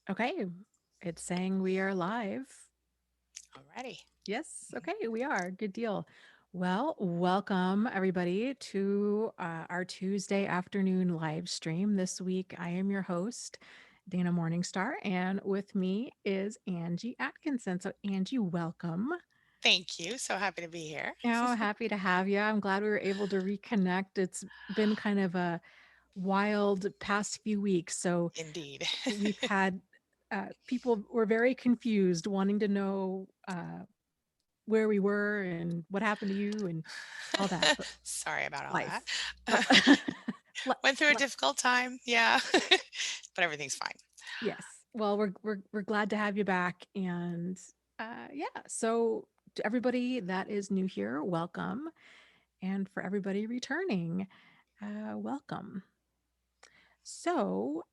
Okay, it's saying we are live. Alrighty. Yes, okay, we are. Good deal. Well, welcome everybody to our Tuesday afternoon live stream. This week, I am your host, Dana Morningstar, and with me is Angie Atkinson. So, Angie, welcome. Thank you. So happy to be here. Happy to have you. I'm glad we were able to reconnect. It's been kind of a wild past few weeks. So, Indeed. we've had people were very confused, wanting to know where we were and what happened to you and all that. But Sorry about all life, that. but li- Went through a li- difficult time. Yeah. But everything's fine. yes. Well, we're glad to have you back, and yeah. So to everybody that is new here, welcome, and for everybody returning, welcome. So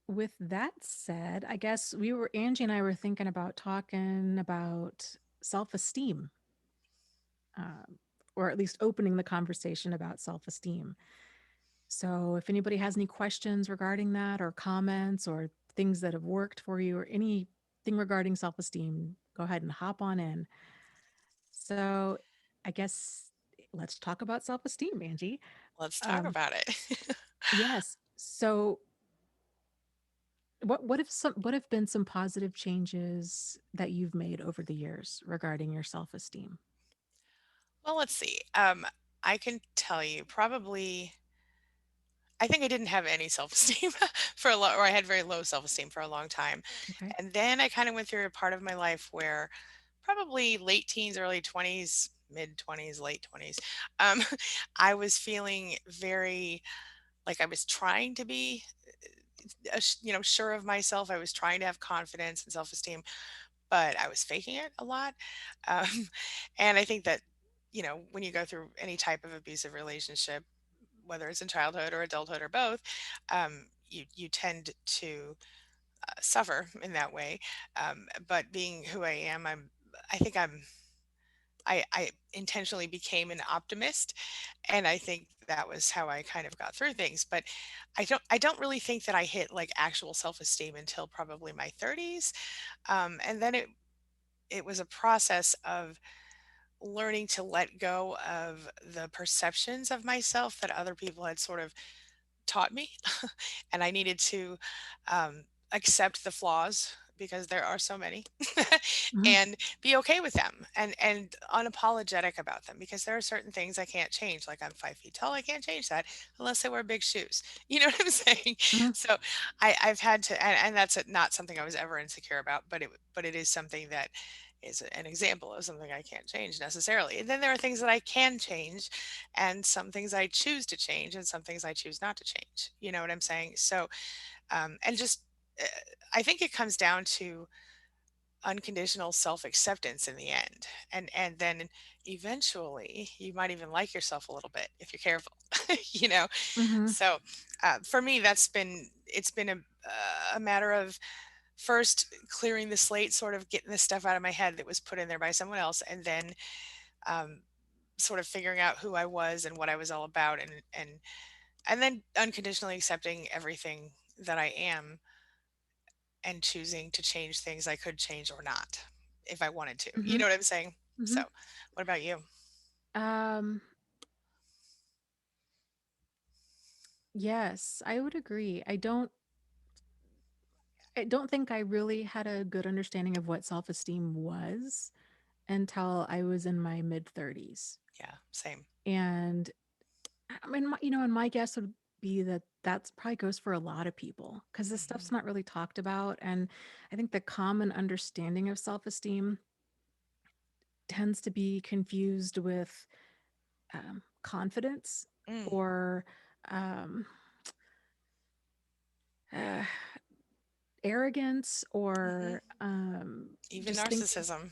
with that said, I guess Angie and I were thinking about talking about self-esteem, or at least opening the conversation about self-esteem. So if anybody has any questions regarding that or comments or things that have worked for you or anything regarding self-esteem, go ahead and hop on in. So I guess let's talk about self-esteem, Angie. Let's talk Um, about it. yes. So what have been some positive changes that you've made over the years regarding your self-esteem? Well, let's see. I can tell you probably, I think I didn't have any self-esteem for a lot, or I had very low self-esteem for a long time. Okay. And then I kind of went through a part of my life where probably late teens, early 20s, mid 20s, late 20s, um, I was feeling very like I was trying to be, sure of myself. I was trying to have confidence and self-esteem, but I was faking it a lot. Um, and I think that, when you go through any type of abusive relationship, whether it's in childhood or adulthood or both, you tend to suffer in that way. But being who I am, I think I intentionally became an optimist, and I think that was how I kind of got through things. But I don't really think that I hit like actual self-esteem until probably my 30s. And then it was a process of learning to let go of the perceptions of myself that other people had sort of taught me. And I needed to accept the flaws because there are so many Mhm. and be okay with them and unapologetic about them because there are certain things I can't change. Like I'm 5 feet tall, I can't change that unless I wear big shoes. You know what I'm saying? Mhm. So I've had to, and that's not something I was ever insecure about, but it is something that is an example of something I can't change necessarily. And then there are things that I can change and some things I choose to change and some things I choose not to change. You know what I'm saying? So, and just, uh, I think it comes down to unconditional self-acceptance in the end. And then eventually you might even like yourself a little bit if you're careful, you know? Mhm. So, for me, it's been a matter of first clearing the slate, sort of getting the stuff out of my head that was put in there by someone else, and then um, sort of figuring out who I was and what I was all about, and then unconditionally accepting everything that I am and choosing to change things I could change or not if I wanted to. You Mhm. know what I'm saying? So, Mhm. what about you? Um, yes, I would agree. I don't think I really had a good understanding of what self-esteem was until I was in my mid 30s. Yeah, same. And I mean, and my guess would be that that's probably goes for a lot of people because this Hmm. stuff's not really talked about. And I think the common understanding of self-esteem tends to be confused with confidence Mm, or um, uh, arrogance hmm. or Even just think, narcissism.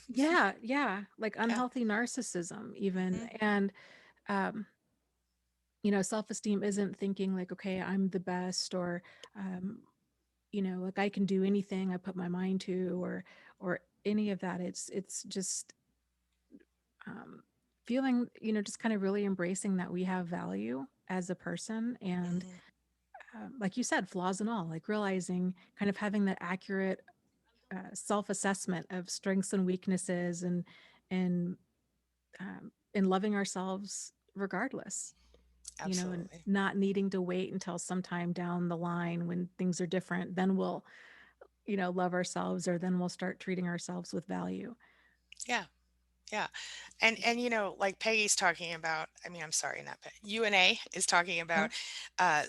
yeah, like Yeah. unhealthy narcissism even. Hmm. And um self-esteem isn't thinking like, okay, I'm the best, or um like I can do anything I put my mind to, or any of that. It's just um feeling, just kind of really embracing that we have value as a person, and Hmm. like you said, flaws and all, like realizing kind of having that accurate self-assessment of strengths and weaknesses, and and loving ourselves regardless, and Absolutely. not needing to wait until sometime down the line when things are different, then we'll, love ourselves, or then we'll start treating ourselves with value. Yeah. Yeah. And like Peggy's talking about, I mean, I'm sorry, not Peggy. UNA is talking Oh. about,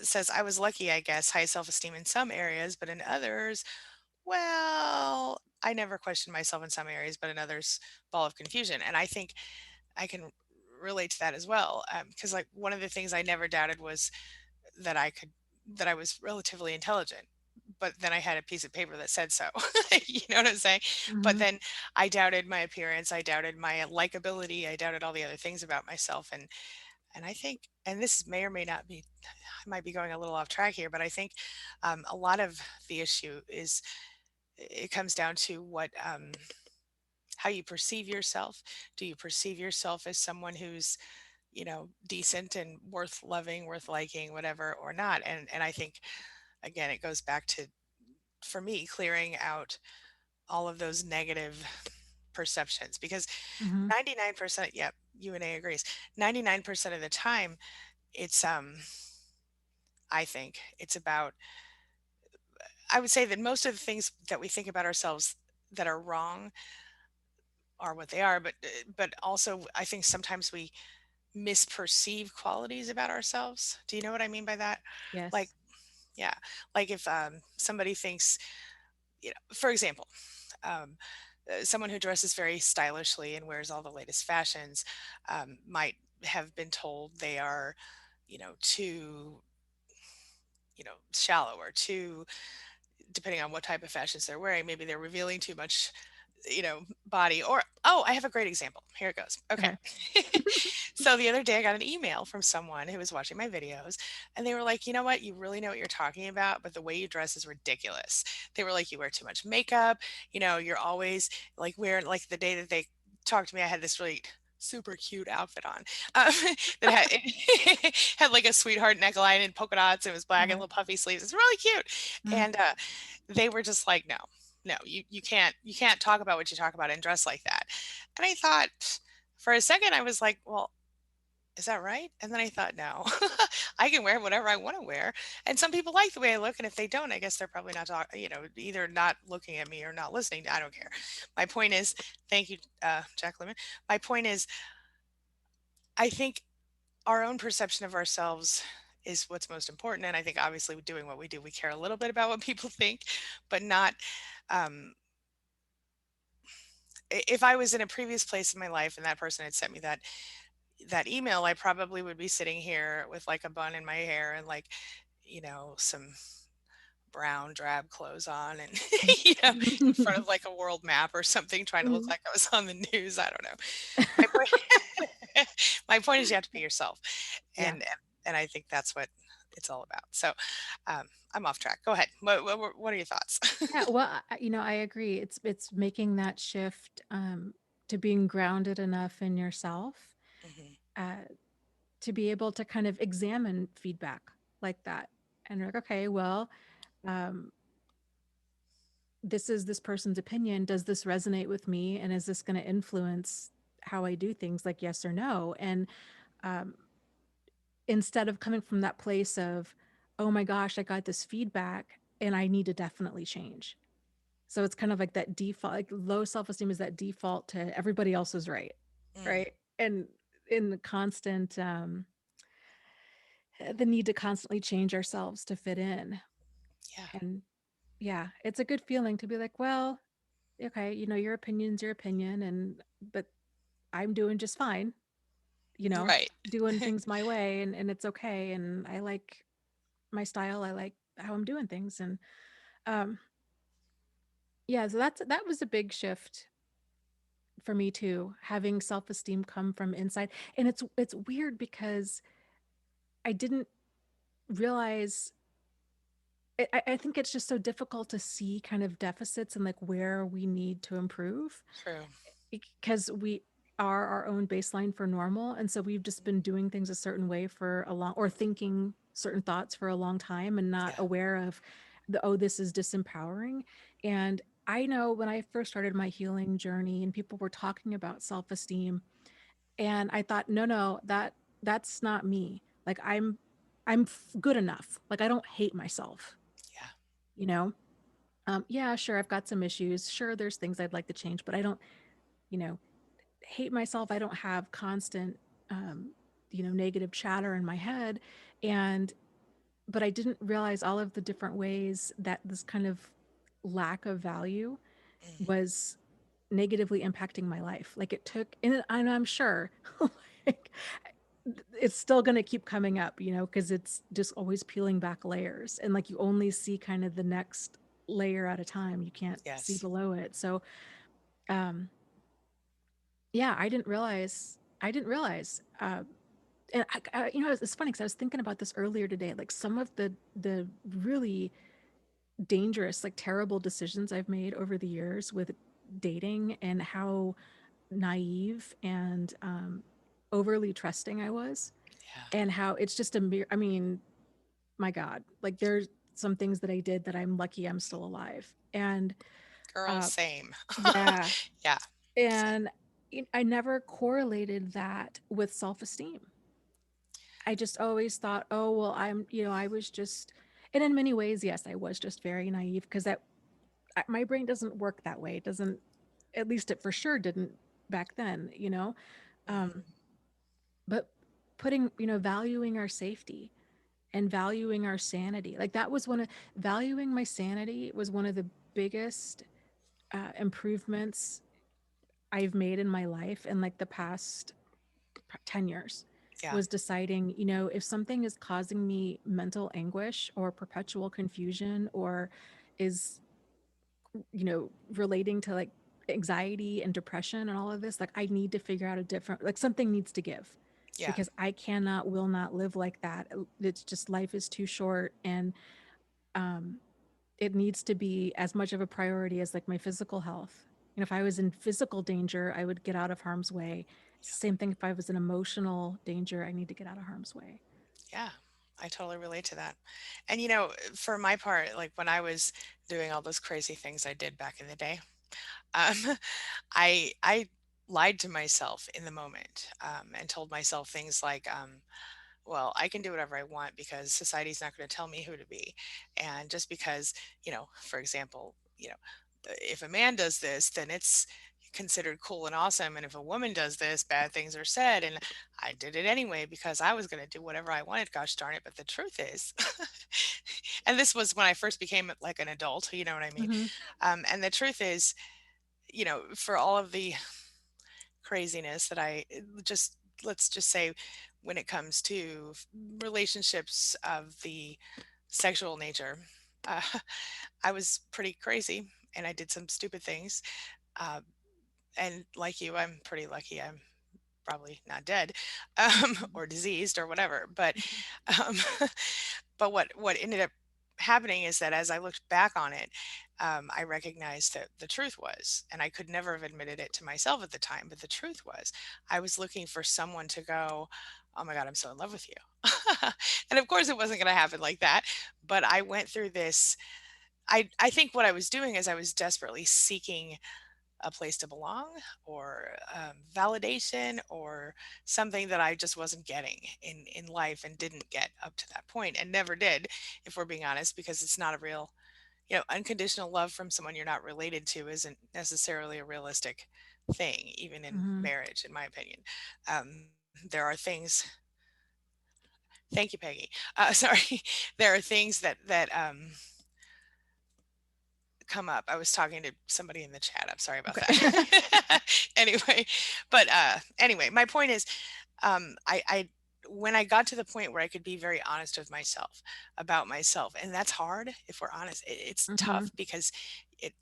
says I was lucky, I guess, high self-esteem in some areas, but in others, well, I never questioned myself in some areas, but in others, ball of confusion. And I think I can relate to that as well. Because like one of the things I never doubted was that that I was relatively intelligent. But then I had a piece of paper that said so. You know what I'm saying? But Hmm. then I doubted my appearance, I doubted my likability, I doubted all the other things about myself. And I think, and this may or may not be, I might be going a little off track here, but I think a lot of the issue is it comes down to how you perceive yourself. Do you perceive yourself as someone who's decent and worth loving, worth liking, whatever, or not? And I think again, it goes back to, for me, clearing out all of those negative perceptions because Hmm. 99%, yep, UNA agrees. 99% of the time, it's I think it's about, I would say that most of the things that we think about ourselves that are wrong are what they are, but also I think sometimes we misperceive qualities about ourselves. Do you know what I mean by that? Like, Yes. yeah, like if somebody thinks, for example, um, someone who dresses very stylishly and wears all the latest fashions might have been told they are, too, shallow or too, depending on what type of fashions they're wearing, maybe they're revealing too much, body. Or, oh, I have a great example. Here it goes. Okay. Okay. So the other day I got an email from someone who was watching my videos and they were like, you know what? You really know what you're talking about, but the way you dress is ridiculous. They were like, you wear too much makeup. You're always like wearing, like the day that they talked to me, I had this really super cute outfit on um, that had like a sweetheart neckline and polka dots. It was black and Uh-huh. little puffy sleeves. It's really cute. Uh-huh. And they were just like, no, no, you can't talk about what you talk about and dress like that. And I thought for a second, I was like, well, is that right? And then I thought, no, I can wear whatever I want to wear. And some people like the way I look. And if they don't, I guess they're probably not talking, either not looking at me or not listening. I don't care. My point is, thank you, Jack Lemmon. My point is, I think our own perception of ourselves is what's most important. And I think obviously doing what we do, we care a little bit about what people think, but not, um, if I was in a previous place in my life and that person had sent me that email, I probably would be sitting here with like a bun in my hair and like, some brown drab clothes on and in front of like a world map or something trying to look Mhm. like I was on the news. I don't know. My point my point is you have to be yourself. Yeah. And I think that's what it's all about. So I'm off track. Go ahead. What are your thoughts? Yeah, well, I agree. It's making that shift, to being grounded enough in yourself, Hmm. uh, to be able to kind of examine feedback like that, and you're like, okay, well, um, this is this person's opinion. Does this resonate with me, and is this going to influence how I do things? Like yes or no, and um, instead of coming from that place of, oh my gosh, I got this feedback and I need to definitely change. So it's kind of like that default, like low self-esteem is that default to everybody else is right. Mm, Right. And in the constant, the need to constantly change ourselves to fit in. yeah. And yeah, it's a good feeling to be like, well, okay, your opinion's your opinion. But I'm doing just fine, Right. doing things my way, and it's okay. And I like my style. I like how I'm doing things. And um, yeah, so that was a big shift for me too, having self-esteem come from inside. And it's weird because I didn't realize, I think it's just so difficult to see kind of deficits and like where we need to improve, True. because we are our own baseline for normal. And so we've just been doing things a certain way for a long, or thinking certain thoughts for a long time and not Yeah. aware of oh, this is disempowering. And I know when I first started my healing journey and people were talking about self-esteem, and I thought, no, no, that's not me. Like I'm good enough. Like I don't hate myself, Yeah. you know? Yeah, sure, I've got some issues. Sure, there's things I'd like to change, but I don't, you know, hate myself. I don't have constant, um, negative chatter in my head. And, but I didn't realize all of the different ways that this kind of lack of value Mm. was negatively impacting my life. Like it took, and I'm sure like, it's still going to keep coming up, because it's just always peeling back layers. And like you only see kind of the next layer at a time. You can't see Yes. below it. So, um, yeah, I didn't realize, and it's funny because I was thinking about this earlier today. Like some of the really dangerous, like terrible decisions I've made over the years with dating, and how naive and overly trusting I was, Yeah. and how it's just a mere. I mean, my God, like there's some things that I did that I'm lucky I'm still alive, and Girl, uh, same. yeah, Yeah. Same. and I never correlated that with self esteem. I just always thought, oh, well, I was just, and in many ways, yes, I was just very naive because my brain doesn't work that way. It doesn't, at least it for sure didn't back then. Um, Hmm. but valuing our safety and valuing our sanity, like that was valuing my sanity was one of the biggest improvements I've made in my life in like the past 10 years, Yeah. was deciding, if something is causing me mental anguish or perpetual confusion, or is, relating to like anxiety and depression and all of this, like I need to figure out a different, like something needs to give, Yeah. because I will not live like that. It's just, life is too short. And um, it needs to be as much of a priority as like my physical health. And if I was in physical danger, I would get out of harm's way. It's the same thing if I was in emotional danger, I need to get out of harm's way. Yeah. I totally relate to that. And for my part, like when I was doing all those crazy things I did back in the day, um, I lied to myself in the moment, and told myself things like, well, I can do whatever I want because society's not going to tell me who to be. And just because, for example, if a man does this, then it's considered cool and awesome. And if a woman does this, bad things are said. And I did it anyway because I was going to do whatever I wanted. Gosh darn it. But the truth is, and this was when I first became like an adult, you know what I mean? Mm-hmm. And the truth is, for all of the craziness that just, let's just say, when it comes to relationships of the sexual nature, uh, I was pretty crazy and I did some stupid things. Uh, and like you, I'm pretty lucky. I'm probably not dead, or diseased or whatever. Um, but what ended up happening is that as I looked back on it, I recognized that the truth was, and I could never have admitted it to myself at the time, but the truth was, I was looking for someone to go, "Oh my God, I'm so in love with you." And of course, it wasn't going to happen like that. But I went through this. I think what I was doing is I was desperately seeking a place to belong, or validation, or something that I just wasn't getting in life, and didn't get up to that point and never did, if we're being honest, because it's not a real, unconditional love from someone you're not related to isn't necessarily a realistic thing, even in Mm-hmm. marriage, in my opinion. There are things. Thank you, Peggy. Sorry. There are things that come up. I was talking to somebody in the chat. I'm sorry about Okay. that. Anyway, but anyway, my point is, I when I got to the point where I could be very honest with myself about myself, and that's hard if we're honest. It's Mm-hmm. tough because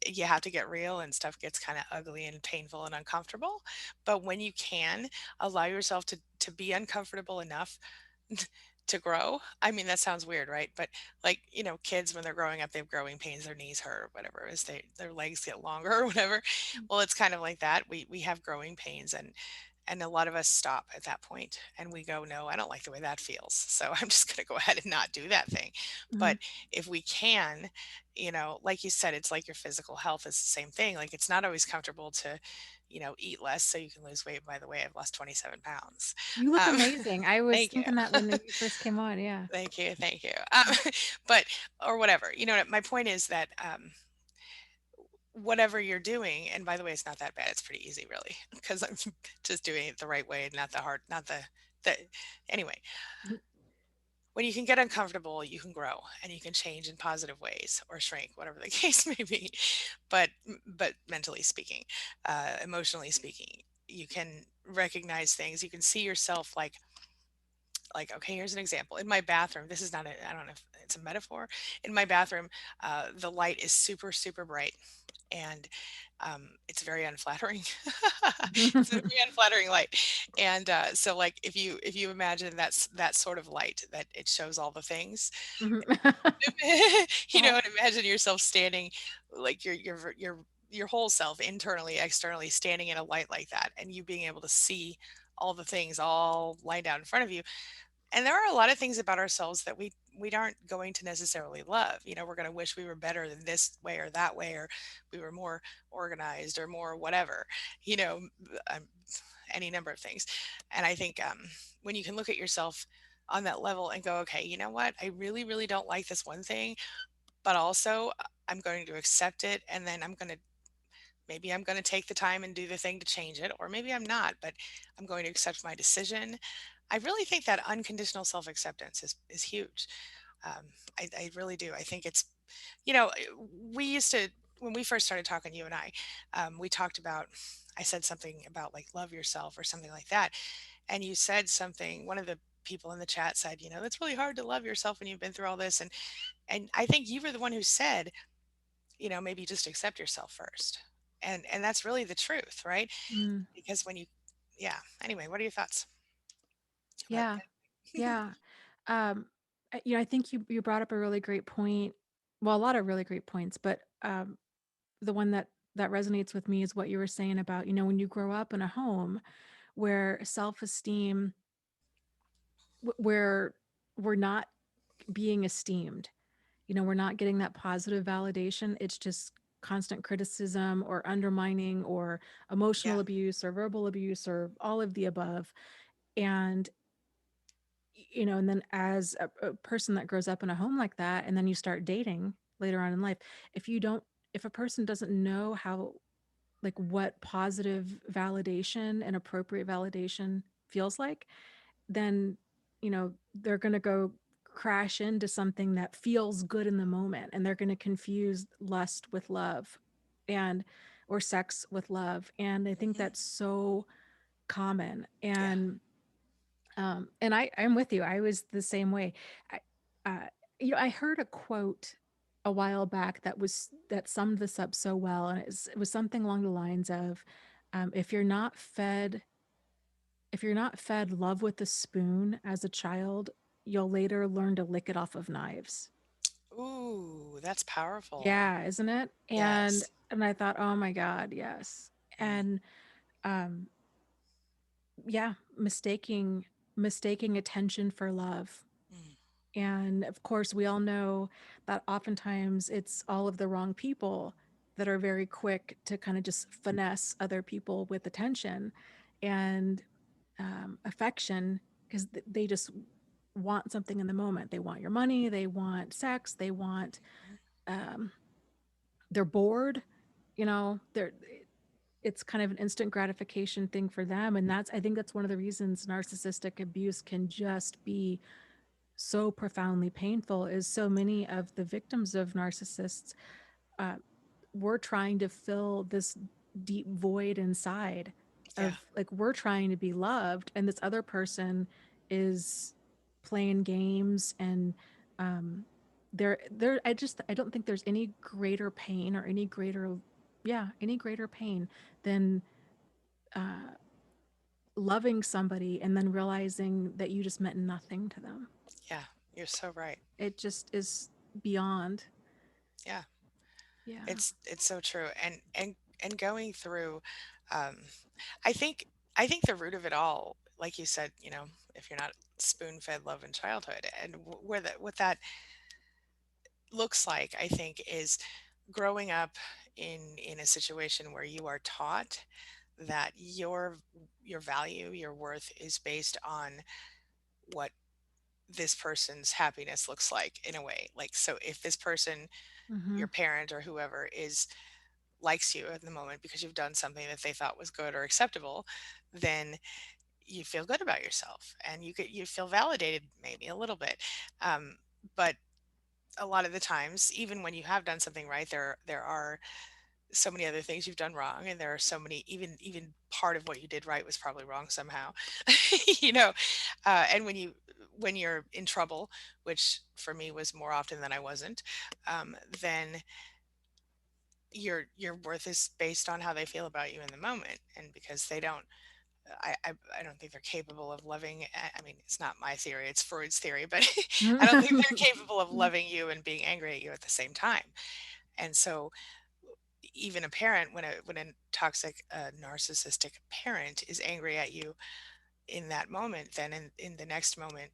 you have to get real, and stuff gets kind of ugly and painful and uncomfortable. But when you can allow yourself to be uncomfortable enough to grow. I mean, that sounds weird, right? But like, kids when they're growing up, they have growing pains, their knees hurt or whatever, as their legs get longer or whatever. Well, it's kind of like that. We have growing pains, And a lot of us stop at that point and we go, no, I don't like the way that feels. So I'm just going to go ahead and not do that thing. Mhm. But if we can, like you said, it's like your physical health is the same thing. Like it's not always comfortable to, eat less so you can lose weight. By the way, I've lost 27 pounds. You look Um, amazing. I was thank you. thinking that when you first came on, yeah. Thank you. Thank you. Mm. But, or whatever, my point is that, whatever you're doing, and by the way, it's not that bad. It's pretty easy, really, because I'm just doing it the right way, and not the hard, not the. Anyway, Mhm. when you can get uncomfortable, you can grow and you can change in positive ways or shrink, whatever the case may be. But mentally speaking, emotionally speaking, you can recognize things. You can see yourself like okay, here's an example in my bathroom. This is not a, I don't know if it's a metaphor. In my bathroom, the light is super super bright, and it's very unflattering. It's a very unflattering light, and so like if you imagine that sort of light that it shows all the things, Mhm. Uh-huh. and imagine yourself standing, like your whole self, internally, externally, standing in a light like that, and you being able to see all the things all lined out in front of you. And there are a lot of things about ourselves that we aren't going to necessarily love. We're going to wish we were better than this way or that way, or we were more organized or more whatever, you know, um, any number of things. And I think when you can look at yourself on that level and go, okay, you know what? I really, really don't like this one thing, but also I'm going to accept it. And then maybe I'm going to take the time and do the thing to change it, or maybe I'm not, but I'm going to accept my decision. I really think that unconditional self acceptance is huge. Um, I really do. I think it's, you know, we used to, when we first started talking, you and I, we talked about, I said something about like love yourself or something like that. And you said something, one of the people in the chat said, it's really hard to love yourself when you've been through all this. And I think you were the one who said, maybe just accept yourself first. And that's really the truth, right? Mm. Because yeah. Anyway, what are your thoughts about Yeah. that? Yeah. I think you brought up a really great point. Well, a lot of really great points, but the one that resonates with me is what you were saying about, when you grow up in a home where self-esteem, where we're not being esteemed, we're not getting that positive validation. It's just constant criticism or undermining or Yeah. emotional abuse or verbal abuse or all of the above. And and then as a person that grows up in a home like that, and then you start dating later on in life, if you don't, if a person doesn't know how, like, what positive validation and appropriate validation feels like, then they're going to go crash into something that feels good in the moment, and they're going to confuse lust with love, and or sex with love. And I think Hmm. that's so common. Yeah. And I'm with you. I was the same way. I I heard a quote a while back that summed this up so well, and it was something along the lines of, if you're not fed love with a spoon as a child, you'll later learn to lick it off of knives. Ooh, that's powerful. Yeah, isn't it? And Yes. and I thought, oh my God, yes. Mm, And um yeah, mistaking attention for love. mm. And of course, we all know that oftentimes it's all of the wrong people that are very quick to kind of just finesse other people with attention and affection, because they just want something in the moment. They want your money, they want sex, they want, um, they're bored, they're it's kind of an instant gratification thing for them. And I think that's one of the reasons narcissistic abuse can just be so profoundly painful, is so many of the victims of narcissists, uh, we're trying to fill this deep void inside Yeah. of, like, we're trying to be loved, and this other person is playing games. And I don't think there's any greater pain, or any greater pain than uh loving somebody and then realizing that you just meant nothing to them. Yeah. You're so right. It just is beyond. Yeah. Yeah. It's so true. And going through, um, I think I think the root of it all, like you said, if you're not spoon-fed love in childhood, and where that what that looks like, I think, is growing up in a situation where you are taught that your value, your worth is based on what this person's happiness looks like in a way. Like, so if this person, Mm-hmm. your parent or whoever, is likes you at the moment because you've done something that they thought was good or acceptable, then you feel good about yourself and you feel validated maybe a little bit. Um, but a lot of the times, even when you have done something right, there are so many other things you've done wrong, and there are so many, even part of what you did right was probably wrong somehow. you know and when you're in trouble, which for me was more often than I wasn't, then your worth is based on how they feel about you in the moment, and because they don't, I don't think they're capable of loving. I mean, it's not my theory, it's Freud's theory, but I don't think they're capable of loving you and being angry at you at the same time. And so even a parent, when a toxic, narcissistic parent is angry at you in that moment, then in the next moment,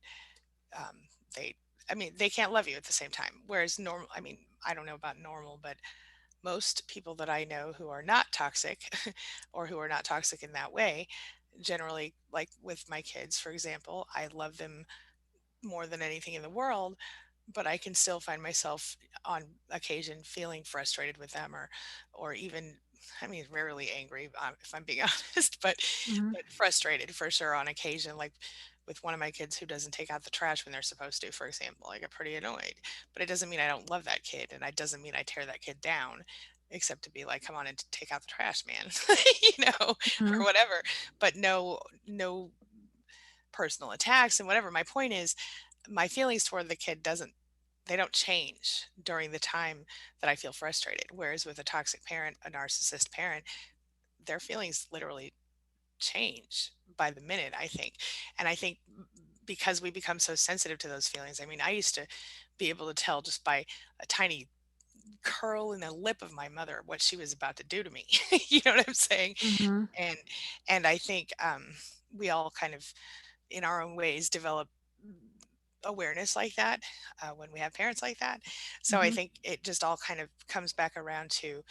um, they I mean, they can't love you at the same time. Whereas normal, I mean, I don't know about normal, but most people that I know who are not toxic or who are not toxic in that way, generally, like with my kids, for example, I love them more than anything in the world, but I can still find myself on occasion feeling frustrated with them, or even, I mean, rarely angry, if I'm being honest, Mm-hmm. but frustrated for sure on occasion, like with one of my kids who doesn't take out the trash when they're supposed to, for example. I get pretty annoyed, but it doesn't mean I don't love that kid, and it doesn't mean I tear that kid down, except to be like, come on and take out the trash, man, Mm-hmm. or whatever. But no personal attacks and whatever. My point is, my feelings toward the kid doesn't they don't change during the time that I feel frustrated. Whereas with a toxic parent, a narcissist parent, their feelings literally change by the minute, I think. And I think because we become so sensitive to those feelings. I mean, I used to be able to tell just by a tiny curl in the lip of my mother what she was about to do to me. You know what I'm saying? Mm-hmm. And I think, we all kind of in our own ways develop awareness like that, when we have parents like that. So I Mm-hmm. think it just all kind of comes back around to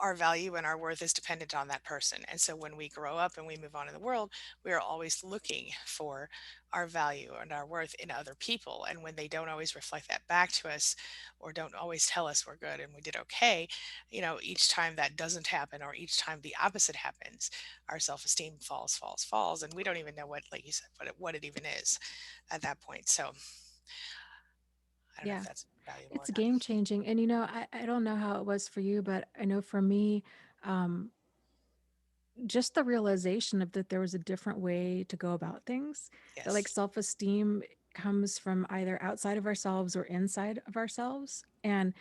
our value and our worth is dependent on that person. And so when we grow up and we move on in the world, we are always looking for our value and our worth in other people. And when they don't always reflect that back to us, or don't always tell us we're good and we did okay, each time that doesn't happen, or each time the opposite happens, our self-esteem falls, falls, falls. And we don't even know what, like you said, what it even is at that point. So I don't know if Yeah. that's valuable or It's not. game changing. And I don't know how it was for you, but I know for me, um, just the realization of that there was a different way to go about things, that like Yes. self-esteem comes from either outside of ourselves or inside of ourselves. And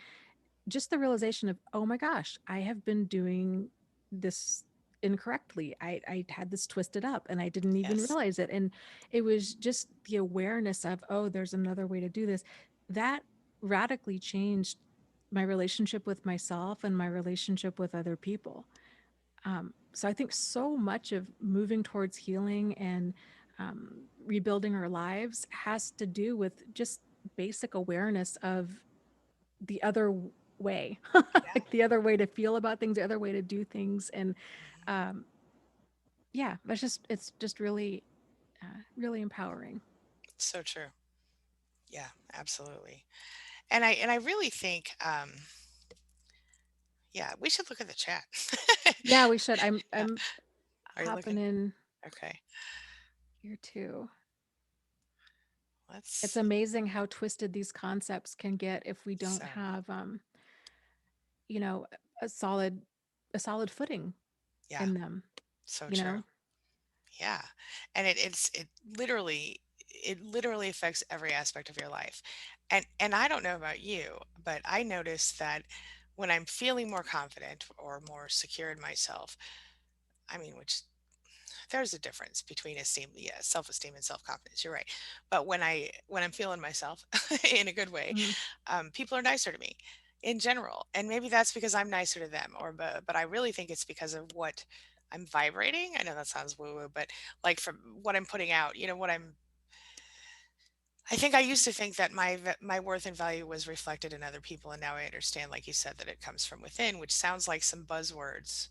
just the realization of, oh my gosh, I have been doing this incorrectly. I had this twisted up and I didn't even Yes. realize it. And it was just the awareness of, oh, there's another way to do this. That radically changed my relationship with myself and my relationship with other people. So I think so much of moving towards healing and rebuilding our lives has to do with just basic awareness of the other way, Yeah. like the other way to feel about things, the other way to do things. And Mhm. um, yeah, it's just really, really empowering. So true. Yeah, absolutely. And I really think, yeah, we should look at the chat. Yeah, we should. Yeah. I'm Are you hopping looking? in Okay. here too. It's Let's amazing how twisted these concepts can get if we don't so have you know, a solid a solid footing yeah, in them, so you true. know? Yeah. And it literally affects every aspect of your life. And I don't know about you, but I notice that when I'm feeling more confident or more secure in myself, I mean, which there's a difference between esteem, yeah, self-esteem and self-confidence. You're right. But when I'm feeling myself in a good way, Mhm. people are nicer to me in general. And maybe that's because I'm nicer to them, but I really think it's because of what I'm vibrating. I know that sounds woo woo, but like from what I'm putting out, what I think I used to think that my worth and value was reflected in other people, and now I understand, like you said, that it comes from within, which sounds like some buzzwords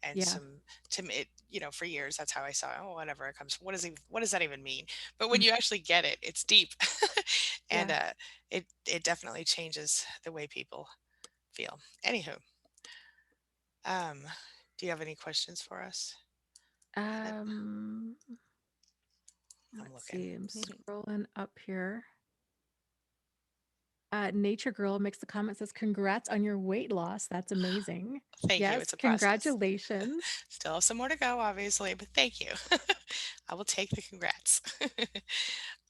and Yeah. some to me, for years that's how I saw, oh, whatever it comes. What does that even mean? But when Mhm. you actually get it, it's deep, and Yeah. it definitely changes the way people feel. Anywho, um, do you have any questions for us? That Um, I'm let's looking. see. I'm scrolling up here. Nature Girl makes the comment, says, "Congrats on your weight loss. That's amazing." Thank you. Yes, It's a process. congratulations. Still have some more to go, obviously, but thank you. I will take the congrats.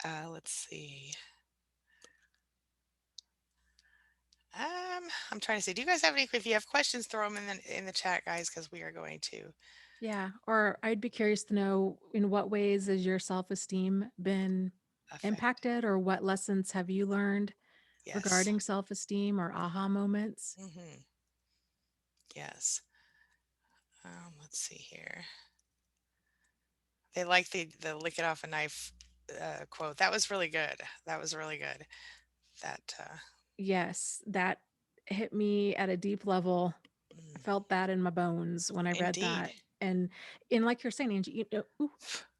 Let's see. I'm trying to see. Do you guys have any? If you have questions, throw them in the chat, guys, because we are going to Yeah, or I'd be curious to know, in what ways has your self-esteem been affect. impacted, or what lessons have you learned Yes. regarding self-esteem or aha moments? Yes. Let's see here. They like the lick it off a knife quote. That was really good. That was really good. That Yes, that hit me at a deep level. I mm, felt that in my bones when I read indeed. that. And like you're saying, Angie,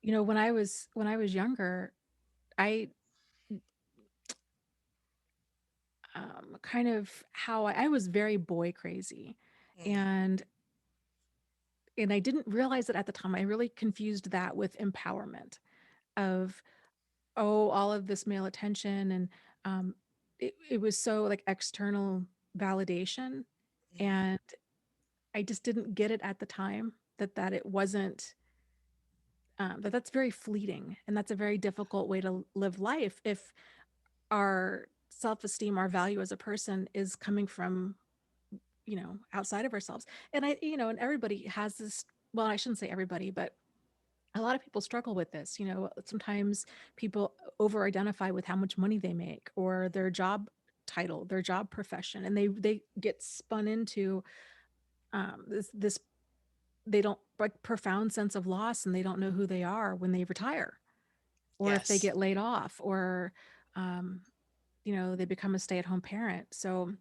when I was younger, I kind of how I was very boy crazy. Mm, And I didn't realize it at the time. I really confused that with empowerment of, oh, all of this male attention, and it was so like external validation, mhm. and I just didn't get it at the time, that it wasn't, that's very fleeting, and that's a very difficult way to live life if our self-esteem, our value as a person, is coming from, outside of ourselves. And and everybody has this, well, I shouldn't say everybody, but a lot of people struggle with this. Sometimes people over identify with how much money they make, or their job title, their job profession, and they get spun into this they don't, like, profound sense of loss, and they don't know who they are when they retire, or if they Yes. get laid off, or um, they become a stay-at-home parent. So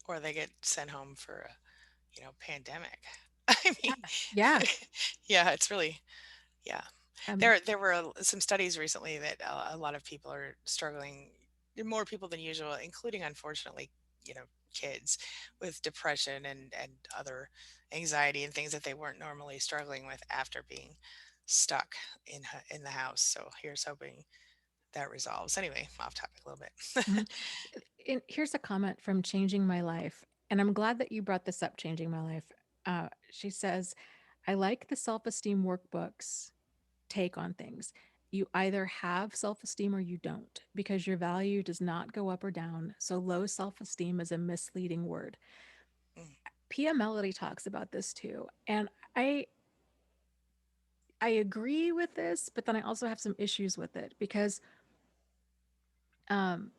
Or they get sent home for a, pandemic. I yeah, mean, yeah, yeah, it's really, yeah. um, There were some studies recently that a lot of people are struggling, more people than usual, including unfortunately, kids with depression and other anxiety and things that they weren't normally struggling with after being stuck in the house. So here's hoping that resolves. Anyway, off topic a little bit. mhm. And here's a comment from Changing My Life, and I'm glad that you brought this up, Changing My Life. She says, "I like the self-esteem workbooks take on things. You either have self esteem or you don't, because your value does not go up or down. So low self esteem is a misleading word." Mm, Pia Melody talks about this too. And I, I agree with this, but then I also have some issues with it, because um,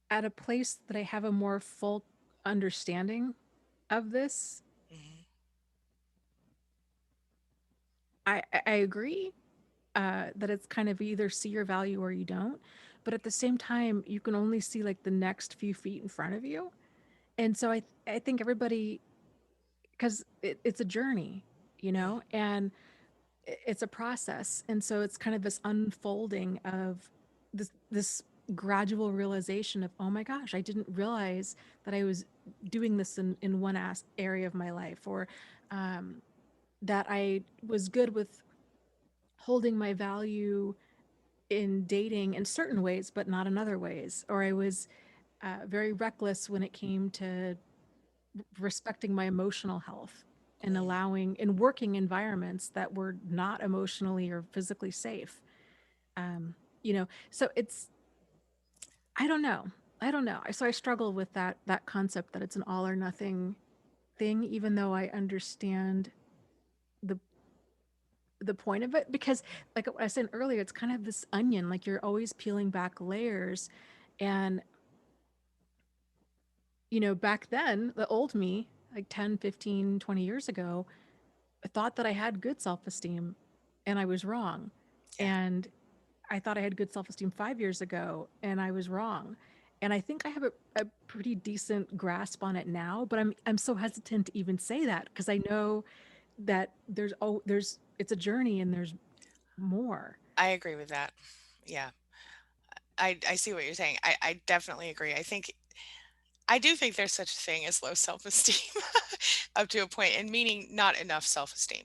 at a place that I have a more full understanding of this, mhm. I agree that it's kind of either see your value or you don't. But at the same time, you can only see like the next few feet in front of you. And so I think everybody, because it's a journey, Mm, and it's a process. And so it's kind of this unfolding of this gradual realization of, oh my gosh, I didn't realize that I was doing this in one area of my life, or um, that I was good with holding my value in dating in certain ways, but not in other ways. Or I was very reckless when it came to respecting my emotional health, and mm. allowing in working environments that were not emotionally or physically safe. Um, so it's, I don't know. I don't know. So I struggle with that concept that it's an all or nothing thing, even though I understand the the point of it, because like I said earlier, it's kind of this onion, like you're always peeling back layers. And back then, the old me, like 10, 15, 20 years ago, thought that I had good self-esteem, and I was wrong. Yeah. And I thought I had good self-esteem 5 years ago, and I was wrong. And I think I have a pretty decent grasp on it now, but I'm so hesitant to even say that because I know that there's it's a journey and there's more. I agree with that. Yeah. I see what you're saying. I definitely agree. I do think there's such a thing as low self-esteem up to a point, and meaning not enough self-esteem.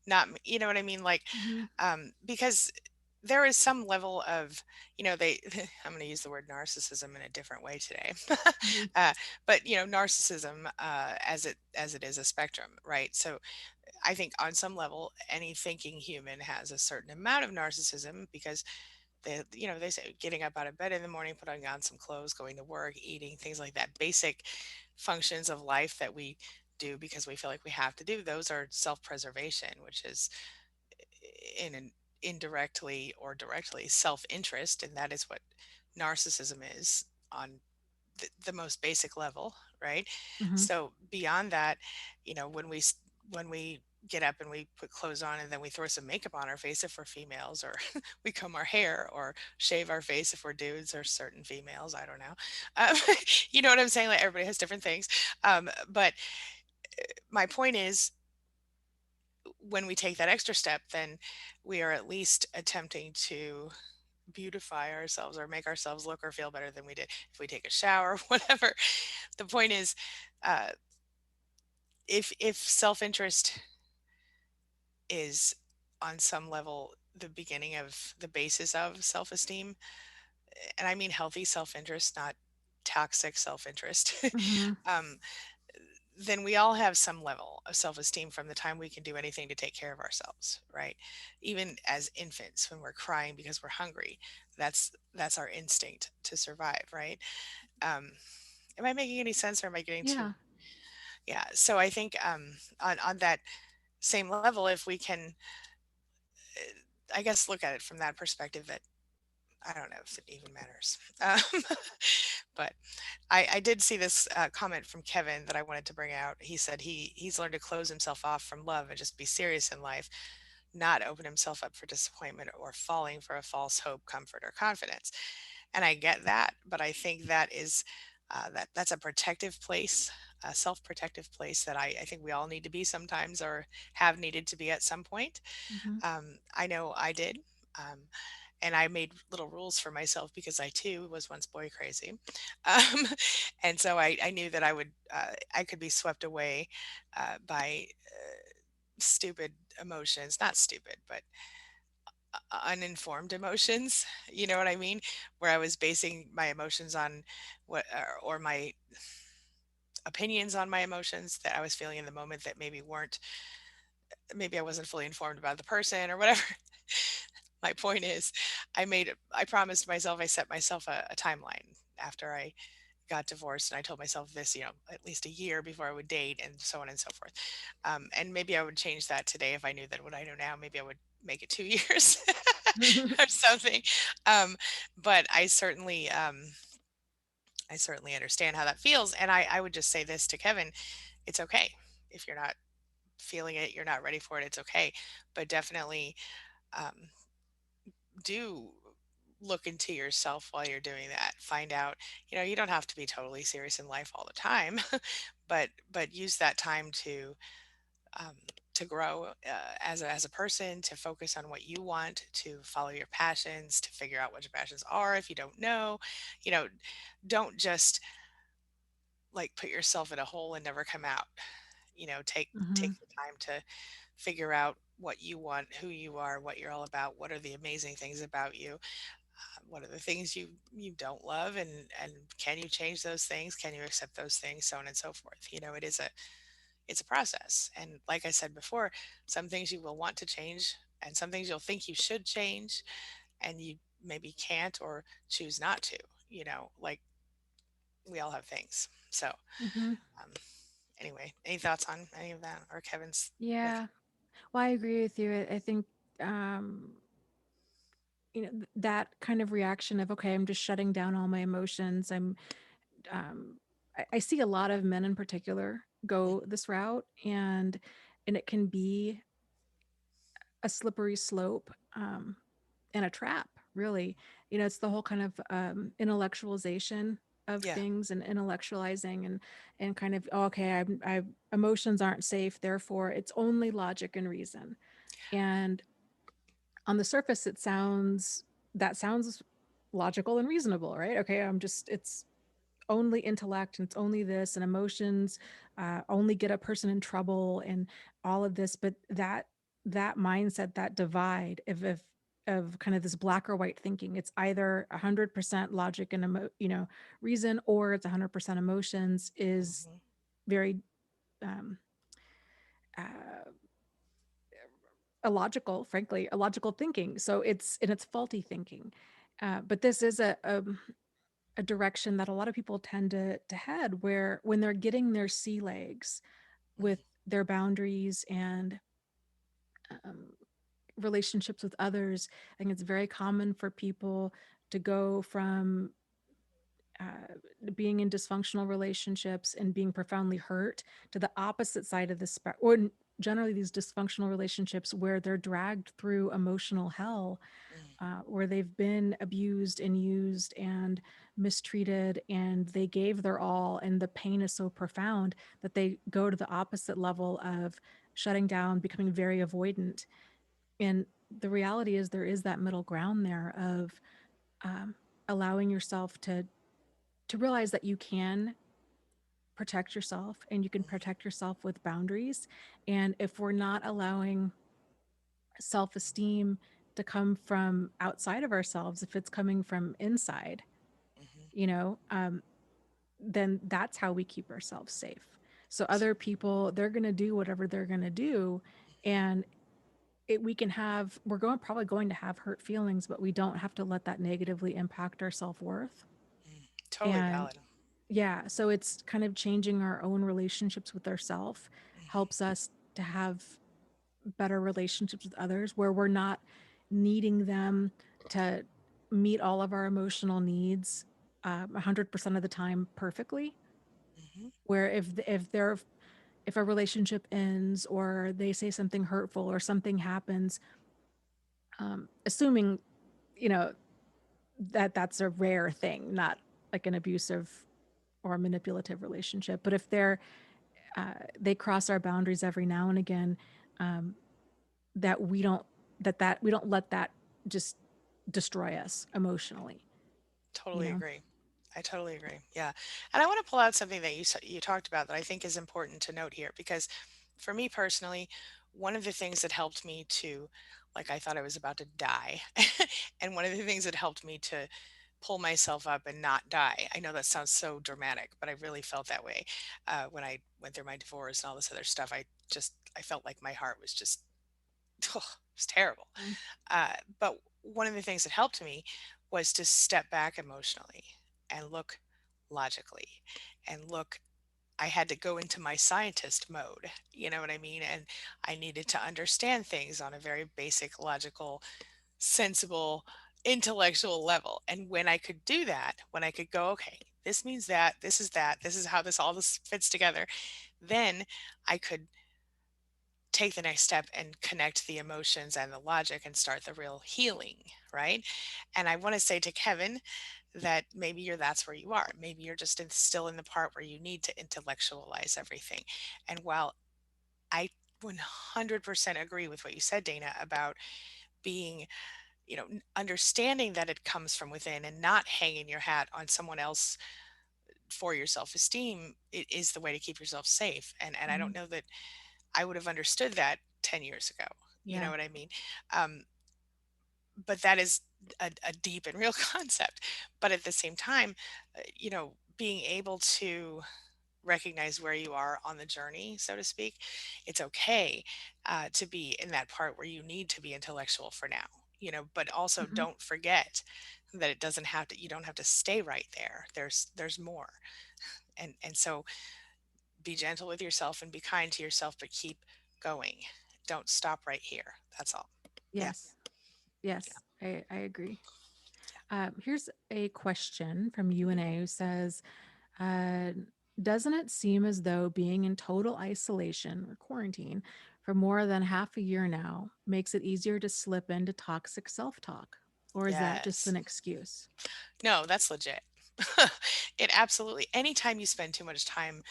Not, you know what I mean? Like, Mm-hmm. because there is some level of, they, I'm going to use the word narcissism in a different way today. Mm-hmm. uh, but, narcissism, as it is a spectrum, right? So I think on some level, any thinking human has a certain amount of narcissism because they say getting up out of bed in the morning, putting on some clothes, going to work, eating, things like that, basic functions of life that we do because we feel like we have to do, those are self-preservation, which is in an indirectly or directly self-interest, and that is what narcissism is on the most basic level, right? Mm-hmm. So beyond that, when when we get up and we put clothes on and then we throw some makeup on our face if we're females, or we comb our hair or shave our face if we're dudes, or certain females, I don't know. um, you know what I'm saying? Like, everybody has different things. But my point is, when we take that extra step, then we are at least attempting to beautify ourselves or make ourselves look or feel better than we did if we take a shower, whatever. The point is, uh, if self-interest is on some level the beginning of the basis of self-esteem, and I mean healthy self-interest, not toxic self-interest, Mm-hmm. um, then we all have some level of self-esteem from the time we can do anything to take care of ourselves, right? Even as infants, when we're crying because we're hungry, that's our instinct to survive, right? um, am I making any sense, or am I getting too? Yeah. Yeah. So I think, on that same level, if we can, I guess, look at it from that perspective, that I don't know if it even matters. But I did see this comment from Kevin that I wanted to bring out. He said he's learned to close himself off from love and just be serious in life, not open himself up for disappointment or falling for a false hope, comfort, or confidence. And I get that, but I think that is that's a protective place, a self-protective place that I think we all need to be sometimes, or have needed to be at some point. Mm-hmm. I know I did. Um, and I made little rules for myself because I too was once boy crazy. Um, and so I knew that I could be swept away by stupid emotions, not stupid, but uninformed emotions. You know what I mean? Where I was basing my emotions on or my opinions on my emotions that I was feeling in the moment, that maybe I wasn't fully informed about the person or whatever. My point is, I promised myself, I set myself a timeline after I got divorced, and I told myself this, at least a year before I would date, and so on and so forth. And maybe I would change that today if I knew that what I know now. Maybe I would make it 2 years or something. Um, but I certainly understand how that feels, and I would just say this to Kevin: it's okay if you're not feeling it, you're not ready for it. It's okay, but definitely. Um, do look into yourself while you're doing that. Find out, you don't have to be totally serious in life all the time, but use that time um, to grow as a person, to focus on what you want, to follow your passions, to figure out what your passions are. If you don't know, you know, don't just like put yourself in a hole and never come out. Take Mm-hmm. the time to figure out what you want, who you are, what you're all about, what are the amazing things about you, what are the things you don't love, and can you change those things, can you accept those things, so on and so forth. It's a process, and like I said before, some things you will want to change, and some things you'll think you should change, and you maybe can't or choose not to. Like, we all have things. So Mm-hmm. um, anyway, any thoughts on any of that, or Kevin's like? Yeah. Well, I agree with you. I think um, that kind of reaction of, okay, I'm just shutting down all my emotions. I see a lot of men in particular go this route, and and it can be a slippery slope, and a trap, really. It's the whole kind of intellectualization of Yeah. things, and intellectualizing, and kind of, oh, okay, emotions aren't safe, therefore it's only logic and reason. And on the surface, that sounds logical and reasonable, right? Okay, it's only intellect, and it's only this, and emotions only get a person in trouble, and all of this. But that mindset, that divide of kind of this black or white thinking, it's either 100% logic and reason, or it's 100% emotions, is Hmm. very um, uh, illogical, frankly, illogical thinking. So it's faulty thinking. But this is a direction that a lot of people tend to head, where when they're getting their sea legs with their boundaries and um, relationships with others. I think it's very common for people to go from being in dysfunctional relationships and being profoundly hurt to the opposite side of the spectrum, or generally these dysfunctional relationships where they're dragged through emotional hell, where they've been abused and used and mistreated, and they gave their all, and the pain is so profound that they go to the opposite level of shutting down, becoming very avoidant. And the reality is, there is that middle ground there of um, allowing yourself to realize that you can protect yourself, and you can protect yourself with boundaries. And if we're not allowing self-esteem to come from outside of ourselves, if it's coming from inside, Hmm. you know um, then that's how we keep ourselves safe. So other people, they're going to do whatever they're going to do, and we're going probably going to have hurt feelings, but we don't have to let that negatively impact our self-worth. Totally And valid. yeah, so it's kind of changing our own relationships with ourself helps us to have better relationships with others, where we're not needing them to meet all of our emotional needs 100% of the time perfectly. Hmm. Where if a relationship ends, or they say something hurtful, or something happens, assuming you know that that's a rare thing, not like an abusive or manipulative relationship. But if they cross our boundaries every now and again, um, that we don't let that just destroy us emotionally, you Totally know? agree. I totally agree. Yeah. And I want to pull out something that you talked about that I think is important to note here, because for me personally, one of the things that helped me to, like, I thought I was about to die. And one of the things that helped me to pull myself up and not die. I know that sounds so dramatic, but I really felt that way when I went through my divorce and all this other stuff. I felt like my heart was just, it was terrible. Mm. But one of the things that helped me was to step back emotionally and look logically and look. I had to go into my scientist mode, you know what I mean? And I needed to understand things on a very basic, logical, sensible, intellectual level. And when I could do that, when I could go, okay, this means that, this is how this fits together, then I could take the next step and connect the emotions and the logic and start the real healing, right? And I want to say to Kevin that maybe that's where you are. Maybe you're just still in the part where you need to intellectualize everything. And while I 100% agree with what you said, Dana, about being, understanding that it comes from within and not hanging your hat on someone else for your self-esteem, it is the way to keep yourself safe. And I don't Mhm. know that I would have understood that 10 years ago. You know Yeah. what I mean? Um, but that is a deep and real concept. But at the same time, being able to recognize where you are on the journey, so to speak, it's okay to be in that part where you need to be intellectual for now, but also Mhm. don't forget that you don't have to stay right there. There's more. And so be gentle with yourself and be kind to yourself, but keep going. Don't stop right here. That's all. Yeah. Yes. Yes, I agree. Here's a question from UNA who says, uh, doesn't it seem as though being in total isolation or quarantine for more than half a year now makes it easier to slip into toxic self talk? Or is that just Yes. an excuse? No, that's legit. It absolutely, anytime you spend too much time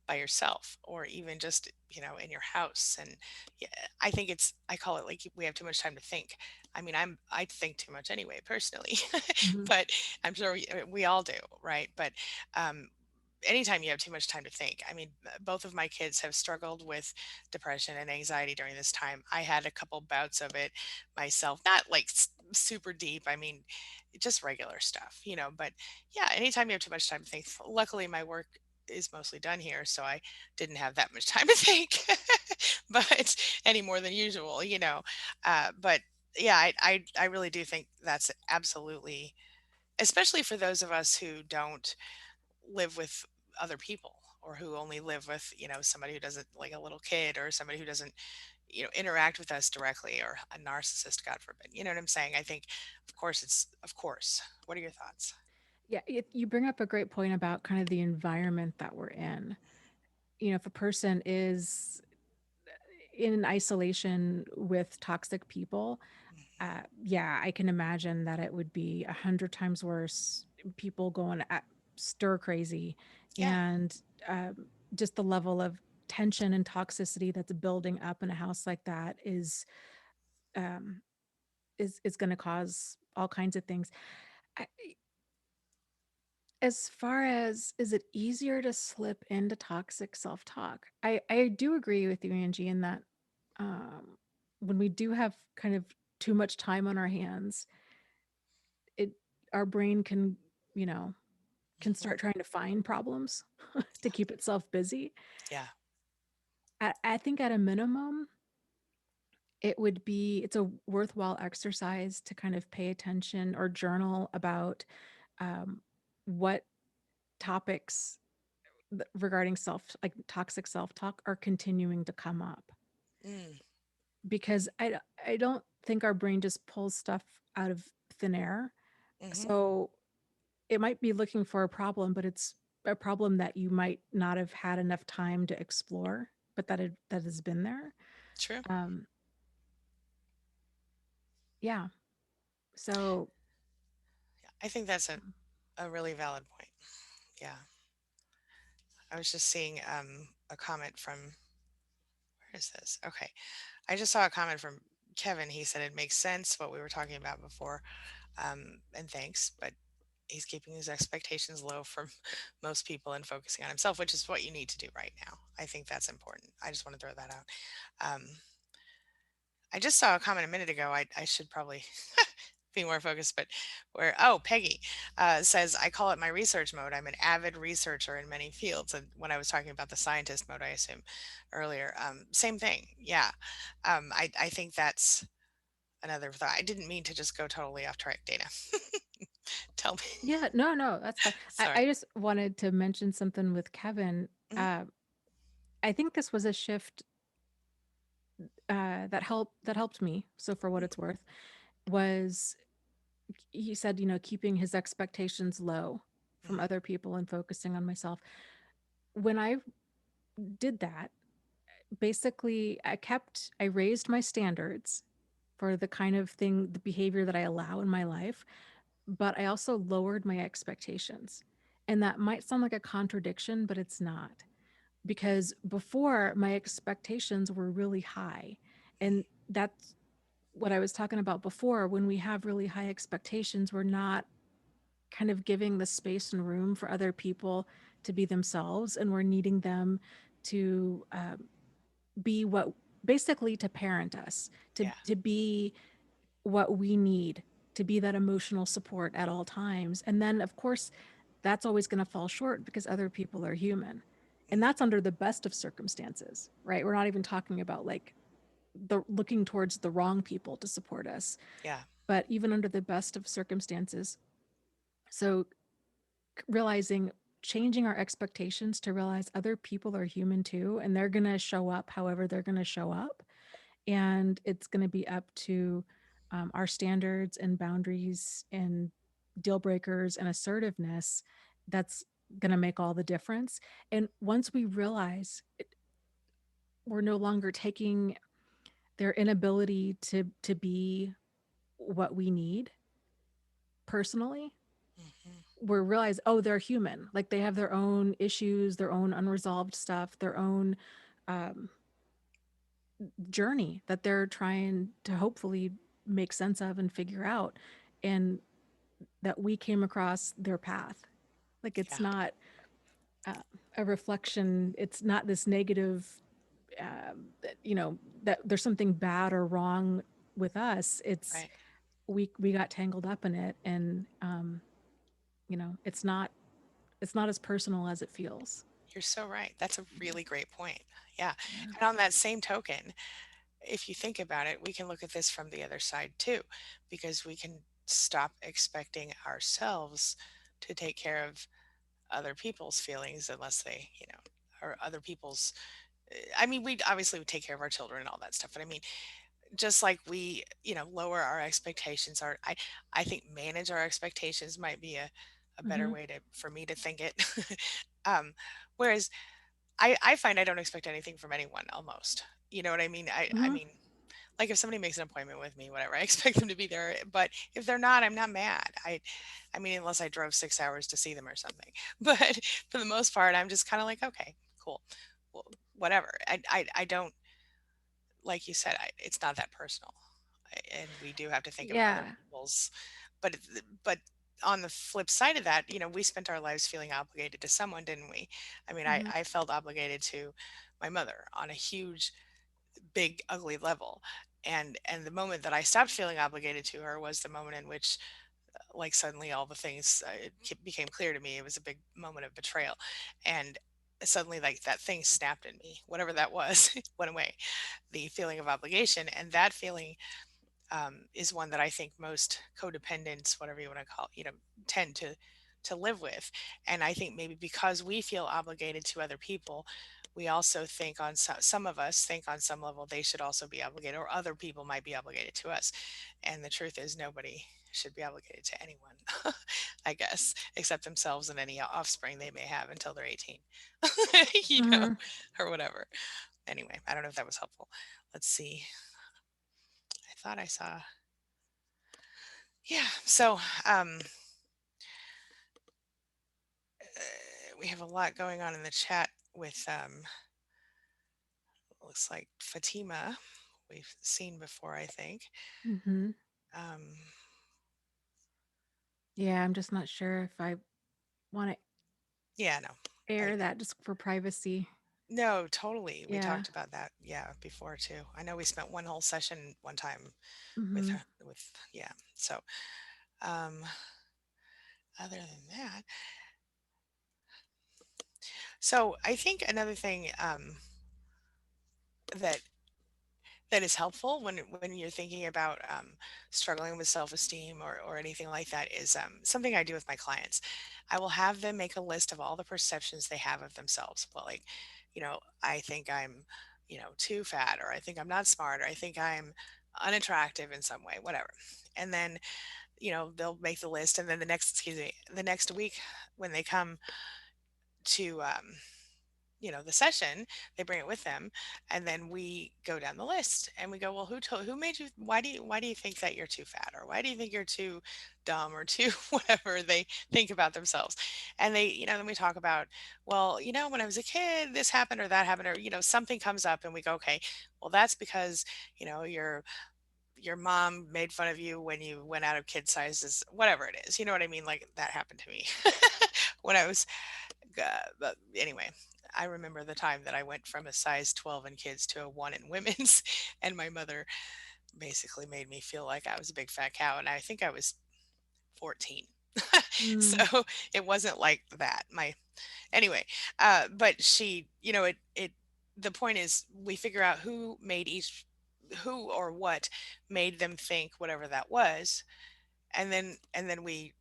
by yourself or even just, in your house, and yeah, I think I call it like we have too much time to think. I mean, I think too much anyway, personally, Mhm. but I'm sure we all do, right? But um, anytime you have too much time to think, I mean, both of my kids have struggled with depression and anxiety during this time. I had a couple bouts of it myself, not like super deep. I mean, just regular stuff, but yeah, anytime you have too much time to think, luckily my work is mostly done here, so I didn't have that much time to think, but any more than usual, but yeah, I really do think that's absolutely, especially for those of us who don't live with other people, or who only live with, somebody who doesn't, like a little kid, or somebody who doesn't, interact with us directly, or a narcissist, God forbid. You know what I'm saying? I think, of course. What are your thoughts? Yeah, you bring up a great point about kind of the environment that we're in. If a person is in isolation with toxic people, yeah, I can imagine that it would be 100 times worse. People going at stir crazy, Yeah. and just the level of tension and toxicity that's building up in a house like that um, is going to cause all kinds of things. I, as far as is it easier to slip into toxic self-talk? I do agree with you, Angie, in that um, when we do have kind of too much time on our hands, it our brain can, you know, can Mhm. start trying to find problems to keep itself busy. Yeah. I think at a minimum, it's a worthwhile exercise to kind of pay attention or journal about um, what topics regarding like toxic self-talk are continuing to come up, Mm. because I don't think our brain just pulls stuff out of thin air. Hmm. So it might be looking for a problem, but it's a problem that you might not have had enough time to explore, but that has been there. True. Um, yeah. So Yeah, I think that's um, a really valid point. Yeah. I was just seeing a comment from, where is this? Okay. I just saw a comment from Kevin. He said it makes sense what we were talking about before. And thanks, but he's keeping his expectations low from most people and focusing on himself, which is what you need to do right now. I think that's important. I just want to throw that out. I just saw a comment a minute ago. I should probably be more focused, but Peggy says, I call it my research mode. I'm an avid researcher in many fields. And when I was talking about the scientist mode, I assume earlier, same thing. Yeah. I think that's another thought. I didn't mean to just go totally off track, Dana. Tell me. yeah, no, no, that's fine. I Sorry. just wanted to mention something with Kevin. Mhm. I think this was a shift that helped me. So for what it's worth, was he said, keeping his expectations low from Mhm. other people and focusing on myself. When I did that, basically I raised my standards for the kind of thing, the behavior that I allow in my life, but I also lowered my expectations. And that might sound like a contradiction, but it's not. Because before, my expectations were really high. And that's what I was talking about before. When we have really high expectations, we're not kind of giving the space and room for other people to be themselves, and we're needing them to be what, basically to parent us, Yeah. to be what we need, to be that emotional support at all times. And then of course that's always going to fall short because other people are human. And Mhm. that's under the best of circumstances, right? We're not even talking about like the looking towards the wrong people to support us, Yeah. but even under the best of circumstances. So realizing, changing our expectations to realize other people are human too, and they're going to show up however they're going to show up, and it's going to be up to our standards and boundaries and deal breakers and assertiveness that's going to make all the difference. And once we realize we're no longer taking their inability to be what we need personally, Mhm. we realize, oh, they're human. Like they have their own issues, their own unresolved stuff, their own um, journey that they're trying to hopefully make sense of and figure out. And that we came across their path. Like it's Yeah, not uh, a reflection, it's not this negative, you know, that there's something bad or wrong with us. It's right. we got tangled up in it, and you know, it's not as personal as it feels. You're so right. That's a Yeah. really great point. Yeah. Yeah. And on that same token, if you think about it, we can look at this from the other side too, because we can stop expecting ourselves to take care of other people's feelings unless they, or other people's. I mean, we obviously would take care of our children and all that stuff, but I mean, just like we, lower our expectations, I think manage our expectations might be a better Mm-hmm. way for me to think it. um, whereas I find I don't expect anything from anyone almost. You know what I mean? I Mm-hmm. mean, like if somebody makes an appointment with me, whatever, I expect them to be there. But if they're not, I'm not mad. I mean, unless I drove 6 hours to see them or something. But for the most part, I'm just kind of like, okay, cool, well, whatever. I don't, like you said, it's not that personal, and we do have to think of other Yeah. people's. But on the flip side of that, we spent our lives feeling obligated to someone, didn't we? I mean, I Mm-hmm. I felt obligated to my mother on a huge, big, ugly level. And the moment that I stopped feeling obligated to her was the moment in which, like, suddenly all the things, became clear to me. It was a big moment of betrayal, and suddenly, like, that thing snapped in me. Whatever that was, went away. The feeling of obligation, and that feeling, is one that I think most codependents, whatever you want to call, tend to live with. And I think maybe because we feel obligated to other people, we also think some of us think on some level they should also be obligated, or other people might be obligated to us. And the truth is, nobody should be obligated to anyone, I guess, except themselves and any offspring they may have until they're 18, you know, Mm-hmm. or whatever. Anyway, I don't know if that was helpful. Let's see. I thought I saw. Yeah. So, we have a lot going on in the chat with, looks like Fatima. We've seen before, I think. Mm-hmm. Um, Yeah, I'm just not sure if I want to yeah, no, I air that just for privacy. no, totally. We Yeah. talked about that, yeah, before too. I know we spent one whole session one time with Mm-hmm. her, yeah. So, um, other than that, so I think another thing, that that is helpful when you're thinking about, struggling with self-esteem, or anything like that, is, something I do with my clients. I will have them make a list of all the perceptions they have of themselves. Well, like, I think I'm, too fat, or I think I'm not smart, or I think I'm unattractive in some way, whatever. And then, they'll make the list, and then the next week when they come to, the session, they bring it with them, and then we go down the list and we go, well, who made you, why do you think that you're too fat, or why do you think you're too dumb, or too whatever they think about themselves. And they, then we talk about, well, when I was a kid, this happened or that happened, or something comes up, and we go, okay, well, that's because, your mom made fun of you when you went out of kid sizes, whatever it is. You know what I mean? Like, that happened to me when I was, but anyway, I remember the time that I went from a size 12 in kids to a 1 in women's, and my mother basically made me feel like I was a big fat cow, and I think I was 14. Mm-hmm. So it wasn't like that. Anyway, but she, the point is, we figure out who or what made them think whatever that was, and then we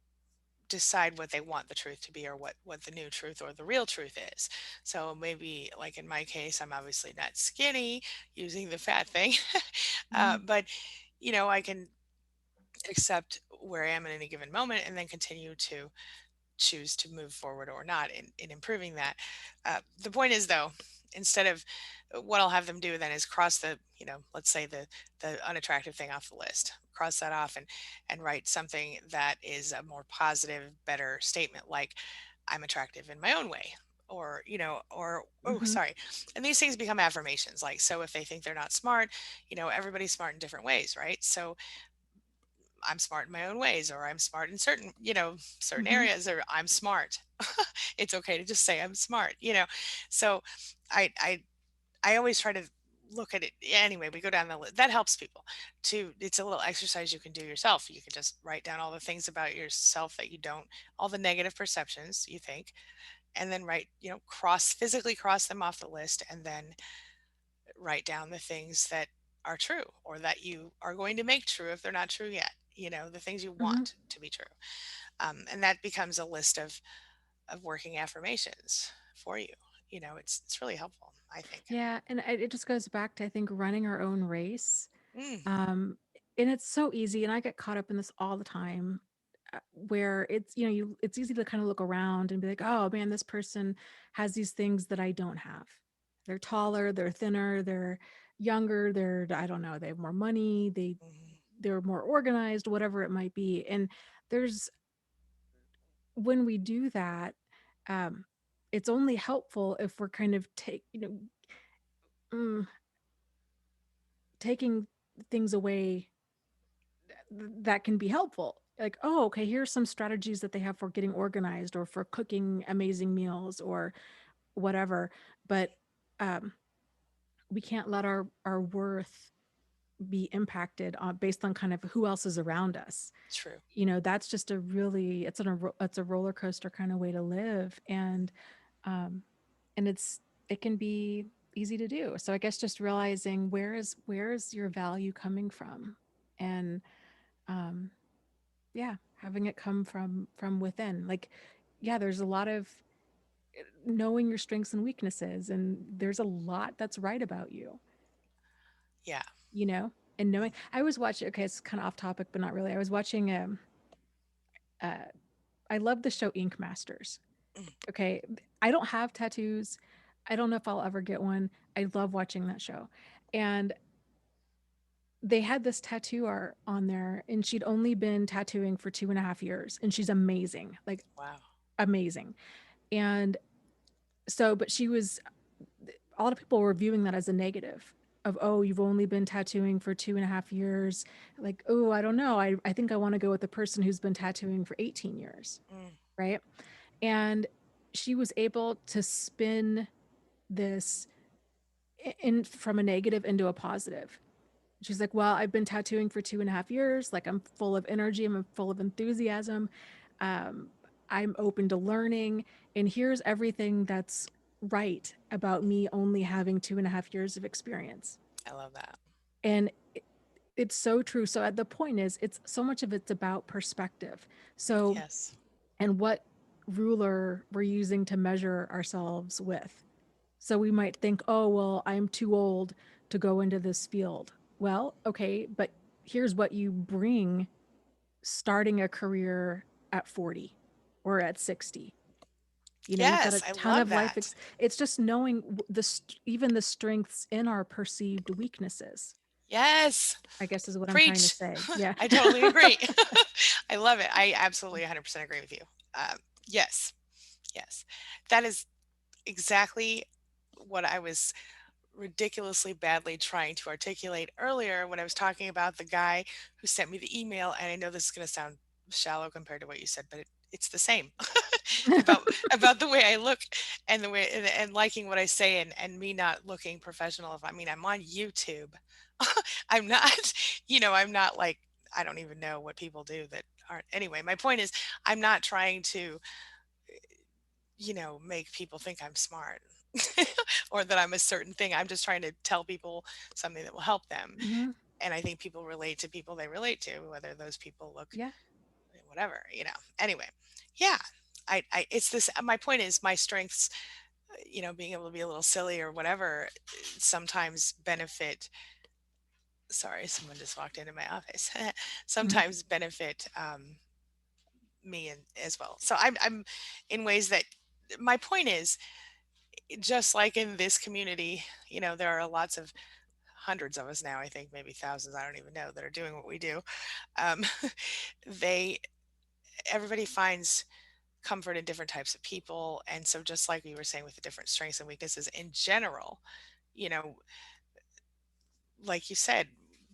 decide what they want the truth to be, or what the new truth or the real truth is. So maybe, like in my case, I'm obviously not skinny, using the fat thing. Mm-hmm. But I can accept where I am in any given moment, and then continue to choose to move forward or not in improving that. The point is, though, instead of what I'll have them do then is cross the, let's say the unattractive thing off the list, cross that off and write something that is a more positive, better statement like I'm attractive in my own way. Or, or, oh, Hmm. sorry. And these things become affirmations. Like, so if they think they're not smart, everybody's smart in different ways, right? So I'm smart in my own ways, or I'm smart in certain, certain Hmm. areas, or I'm smart. It's okay to just say I'm smart. So I I I always try to look at it anyway. We go down the list. That helps people to it's a little exercise you can do yourself. You can just write down all the things about yourself that you don't, all the negative perceptions you think, and then write, physically cross them off the list, and then write down the things that are true or that you are going to make true if they're not true yet. The things you Hmm. want to be true. And that becomes a list of working affirmations for you. It's really helpful, I think. Yeah, and it just goes back to, I think, running our own race. Mm, Um, and it's so easy, and I get caught up in this all the time, where it's, it's easy to kind of look around and be like, oh man, this person has these things that I don't have. They're taller, they're thinner, they're younger, I don't know, they have more money, mm, they're more organized, whatever it might be. And there's when we do that, um, it's only helpful if we're kind of mm, taking things away that can be helpful. Like, oh, okay, here's some strategies that they have for getting organized or for cooking amazing meals or whatever. But um, we can't let our worth be impacted based on kind of who else is around us. true. That's just it's a roller coaster kind of way to live, um, and it can be easy to do. So I guess just realizing where is your value coming from, and um, yeah, having it come from within. Like, yeah, there's a lot of knowing your strengths and weaknesses, and there's a lot that's right about you, Yeah. you know and knowing. I was watching, okay, it's kind of off topic but not really. I was watching uh I love the show Ink Masters. Mm, Okay, I don't have tattoos. I don't know if I'll ever get one. I love watching that show. And they had this tattoo art on there, and she'd only been tattooing for 2.5 years, and she's amazing, like wow. amazing. And so, but she was, a lot of people were viewing that as a negative of, oh, you've only been tattooing for 2.5 years. Like, oh, I don't know. I think I want to go with the person who's been tattooing for 18 years. Mm, Right. And she was able to spin this in from a negative into a positive. She's like, well, I've been tattooing for 2.5 years. Like, I'm full of energy. I'm full of enthusiasm. Um, I'm open to learning. And here's everything that's right about me only having 2.5 years of experience. I love that. And it's so true. So at the point is, it's so much of it's about perspective. So, Yes. and what ruler we're using to measure ourselves with. So we might think, oh, well, I'm too old to go into this field. Well, okay, but here's what you bring starting a career at 40 or at 60. You've got Yes, a I ton love of life. that. It's just knowing even the strengths in our perceived weaknesses, Yes. I guess is what I'm trying to Preach. say. Yeah. I totally agree. I love it. I absolutely 100% agree with you. Yes. Yes. That is exactly what I was ridiculously badly trying to articulate earlier when I was talking about the guy who sent me the email. And I know this is going to sound shallow compared to what you said, but it's the same about the way I look and the way and liking what I say and me not looking professional. If I mean, I'm on YouTube. I'm not, I'm not like I don't even know what people do that aren't. Anyway, my point is, I'm not trying to make people think I'm smart or that I'm a certain thing. I'm just trying to tell people something that will help them. Hmm. And I think people relate to people they relate to, whether those people look Yeah. whatever. Anyway, yeah. It's this, my point is my strengths, being able to be a little silly or whatever, sometimes benefit, sorry, someone just walked into my office, Hmm. sometimes benefit, me and as well. So I'm in ways that my point is, just like in this community, there are lots of hundreds of us now, I think maybe thousands, I don't even know, that are doing what we do. Um, they everybody finds comfort in different types of people. And so just like we were saying with the different strengths and weaknesses in general, you know, like you said,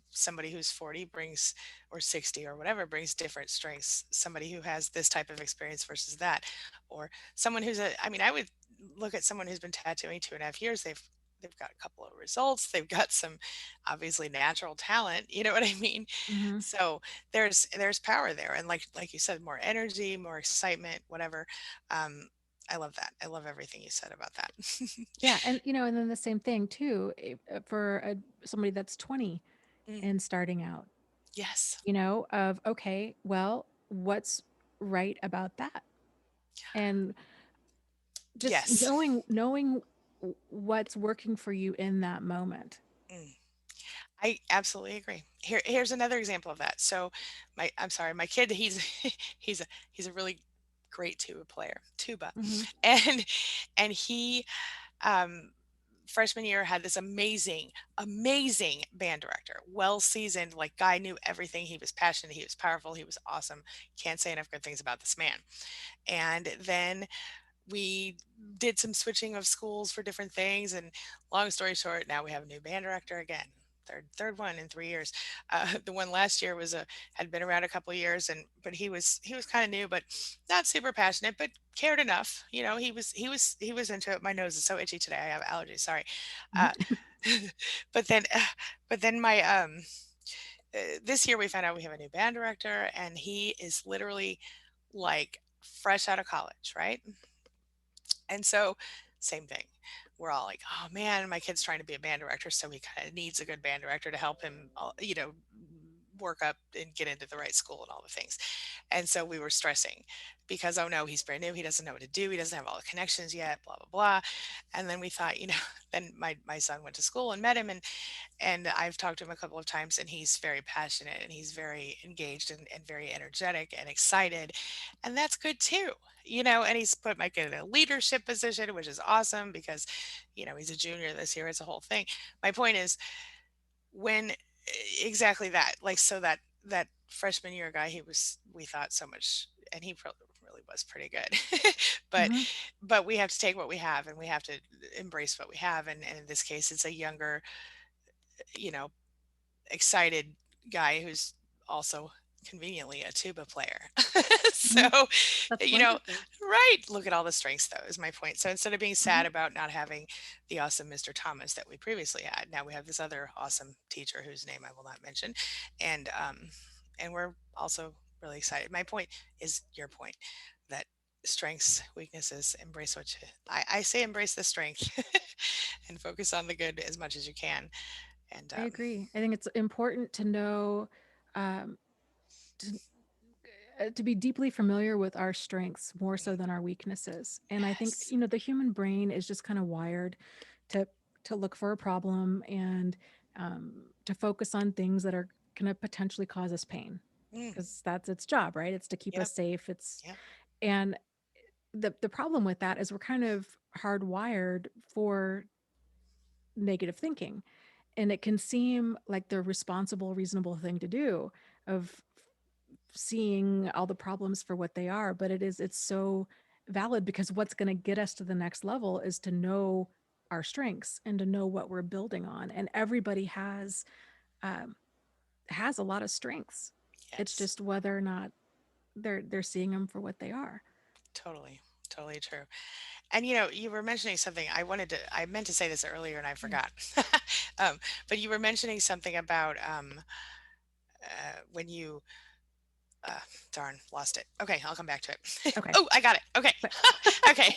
somebody who's 40 brings, or 60 or whatever, brings different strengths. Somebody who has this type of experience versus that, or someone I mean, I would look at someone who's been tattooing 2.5 years. They've got a couple of results. They've got some obviously natural talent. You know what I mean? Hmm. So there's power there, and like you said, more energy, more excitement, whatever. Um, I love that. I love everything you said about that. Yeah, and and then the same thing too for somebody that's 20 Mm, and starting out. yes. Of okay, well, what's right about that? And just Yes. knowing what's working for you in that moment. Mm. I absolutely agree. Here's another example of that. So I'm sorry, my kid, he's a really great tuba. Hmm. And and he um freshman year had this amazing band director, well seasoned, like guy knew everything. He was passionate, he was powerful, he was awesome. Can't say enough good things about this man. And then we did some switching of schools for different things, and long story short, now we have a new band director again. Third one in 3 years. The one last year had been around a couple of years, and but he was kind of new, but not super passionate, but cared enough. He was into it. My nose is so itchy today. I have allergies. Sorry. Uh, but then, my this year we found out we have a new band director, and he is literally like fresh out of college, right? And so, same thing. We're all like, "Oh man, my kid's trying to be a band director, so he kind of needs a good band director to help him, work up and get into the right school and all the things." And so we were stressing because, oh no, he's brand new. He doesn't know what to do. He doesn't have all the connections yet, blah, blah, blah. And then we thought, then my son went to school and met him, and I've talked to him a couple of times, and he's very passionate and he's very engaged and very energetic and excited. And that's good too. And he's put my kid in a leadership position, which is awesome because, he's a junior this year. It's a whole thing. My point is when exactly that, like, so that freshman year guy, we thought so much, and he probably really was pretty good. but Hmm. but we have to take what we have, and we have to embrace what we have, and in this case it's a younger, you know excited guy who's also conveniently a tuba player. So, Hmm. That's you know, wonderful. right. Look at all the strengths, though, is my point. So instead of being Hmm. sad about not having the awesome Mr. Thomas that we previously had, now we have this other awesome teacher whose name I will not mention. And we're also really excited. My point is your point, that strengths, weaknesses, embrace I say embrace the strength and focus on the good as much as you can. And I agree. I think it's important to know, um, to, to be deeply familiar with our strengths more so than our weaknesses. And I think, yes. the human brain is just kind of wired to look for a problem and to focus on things that are going to potentially cause us pain, Mm, because that's its job, right? It's to keep yep, us safe. It's yep, and the problem with that is we're kind of hardwired for negative thinking, and it can seem like the responsible, reasonable thing to do, of seeing all the problems for what they are. But it's so valid, because what's going to get us to the next level is to know our strengths and to know what we're building on. And everybody um, has a lot of strengths. It's yes, just whether or not they're seeing them for what they are. totally, totally true. And you were mentioning something. I meant to say this earlier and I Yeah. forgot. um, but you were mentioning something about when you Uh, darn, lost it. Okay, I'll come back to it. Okay. Oh, I got it. Okay. But Okay.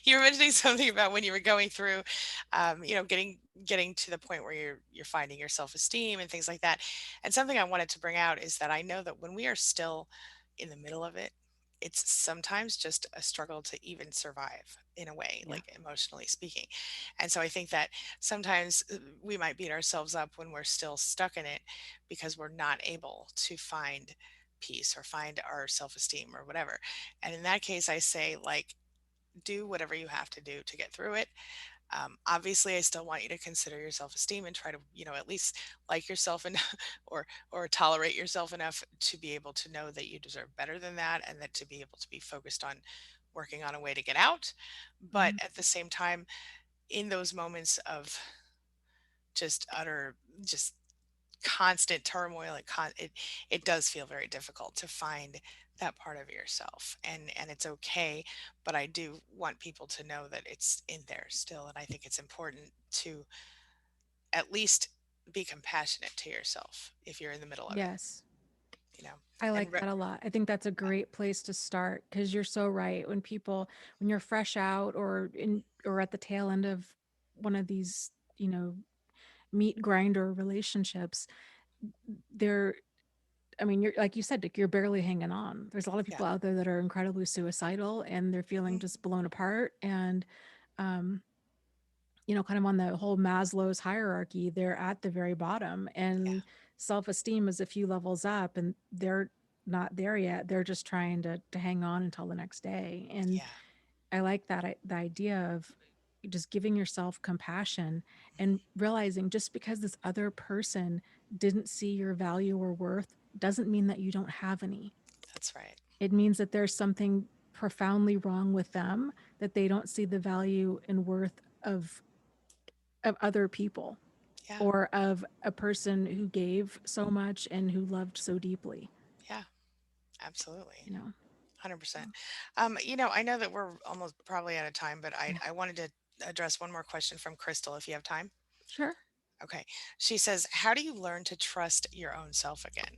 You were mentioning something about when you were going through, getting to the point where you're finding your self-esteem and things like that. And something I wanted to bring out is that I know that when we are still in the middle of it, it's sometimes just a struggle to even survive in a way, yeah. like emotionally speaking. And so I think that sometimes we might beat ourselves up when we're still stuck in it because we're not able to find peace or find our self-esteem or whatever. And in that case, I say, like, do whatever you have to do to get through it. Obviously, I still want you to consider your self-esteem and try to, at least like yourself and or tolerate yourself enough to be able to know that you deserve better than that, and that to be able to be focused on working on a way to get out. But Mhm. at the same time, in those moments of just utter, just constant turmoil, it does feel very difficult to find that part of yourself, and it's okay. But I do want people to know that it's in there still, and I think it's important to at least be compassionate to yourself if you're in the middle of it, Yes. you know. I And like that a lot. I think that's a great place to start because you're so right. When you're fresh out or at the tail end of one of these, meat grinder relationships, they're, I mean, you're like you said, like, you're barely hanging on. There's a lot of yeah, people out there that are incredibly suicidal and they're feeling mhm, just blown apart. And, um, kind of on the whole Maslow's hierarchy, they're at the very bottom, yeah, and self-esteem is a few levels up, and they're not there yet. They're just trying to hang on until the next day. And yeah, I like the idea of just giving yourself compassion and mhm, realizing just because this other person didn't see your value or worth doesn't mean that you don't have any. that's right. It means that there's something profoundly wrong with them, that they don't see the value and worth of other people, Yeah, or of a person who gave so much and who loved so deeply, yeah, absolutely. you know. 100%. I know that we're almost probably out of time, but I Yeah. I wanted to address one more question from Crystal if you have time. Sure. Okay. She says, "How do you learn to trust your own self again?"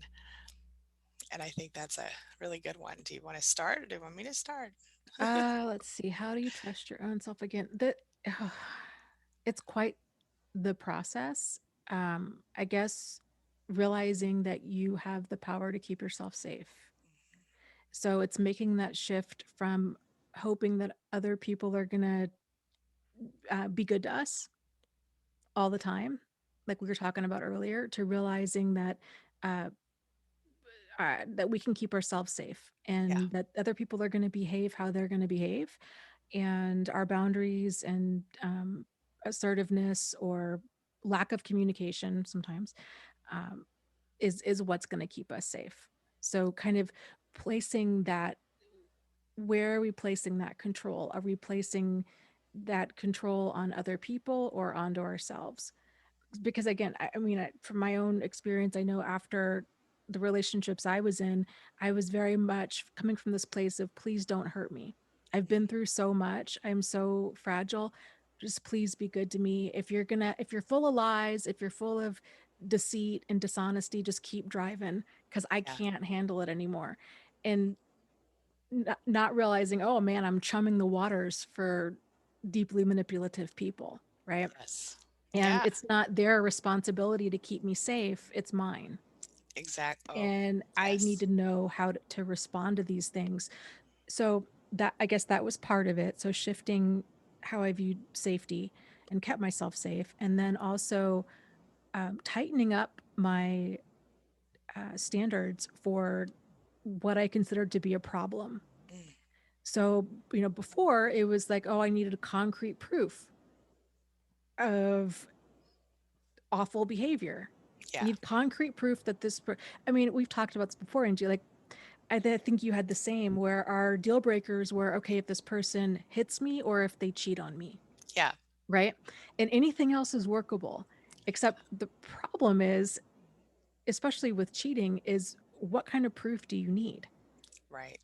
And I think that's a really good one. Do you want to start or do you want me to start? Let's see. How do you trust your own self again? It's quite the process. I guess realizing that you have the power to keep yourself safe. So it's making that shift from hoping that other people are going to be good to us all the time, like we were talking about earlier, to realizing uh, that we can keep ourselves safe Yeah. and that other people are going to behave how they're going to behave, and our boundaries and assertiveness or lack of communication sometimes um, is what's going to keep us safe. So kind of placing that, where are we placing that control? Are we placing that control on other people or onto ourselves? Because again, I mean, from my own experience, I know after the relationships I was in, I was very much coming from this place of please don't hurt me. I've been through so much. I'm so fragile. Just please be good to me. If you're full of lies, if you're full of deceit and dishonesty, just keep driving because I Yeah. can't handle it anymore. And not realizing, oh man, I'm chumming the waters for deeply manipulative people, right? Yes. And Yeah. it's not their responsibility to keep me safe, it's mine. Exact. Oh, And I need yes. to know how to respond to these things. So that, I guess that was part of it. So shifting how I viewed safety and kept myself safe, and then also tightening up my standards for what I considered to be a problem. Mm, So, before it was like, oh, I needed a concrete proof of awful behavior. I yeah. need concrete proof that I mean, we've talked about this before, Angie. Like, I think you had the same, where our deal breakers were, okay, if this person hits me or if they cheat on me, Yeah. right? And anything else is workable. Except the problem is, especially with cheating, is what kind of proof do you need? Right.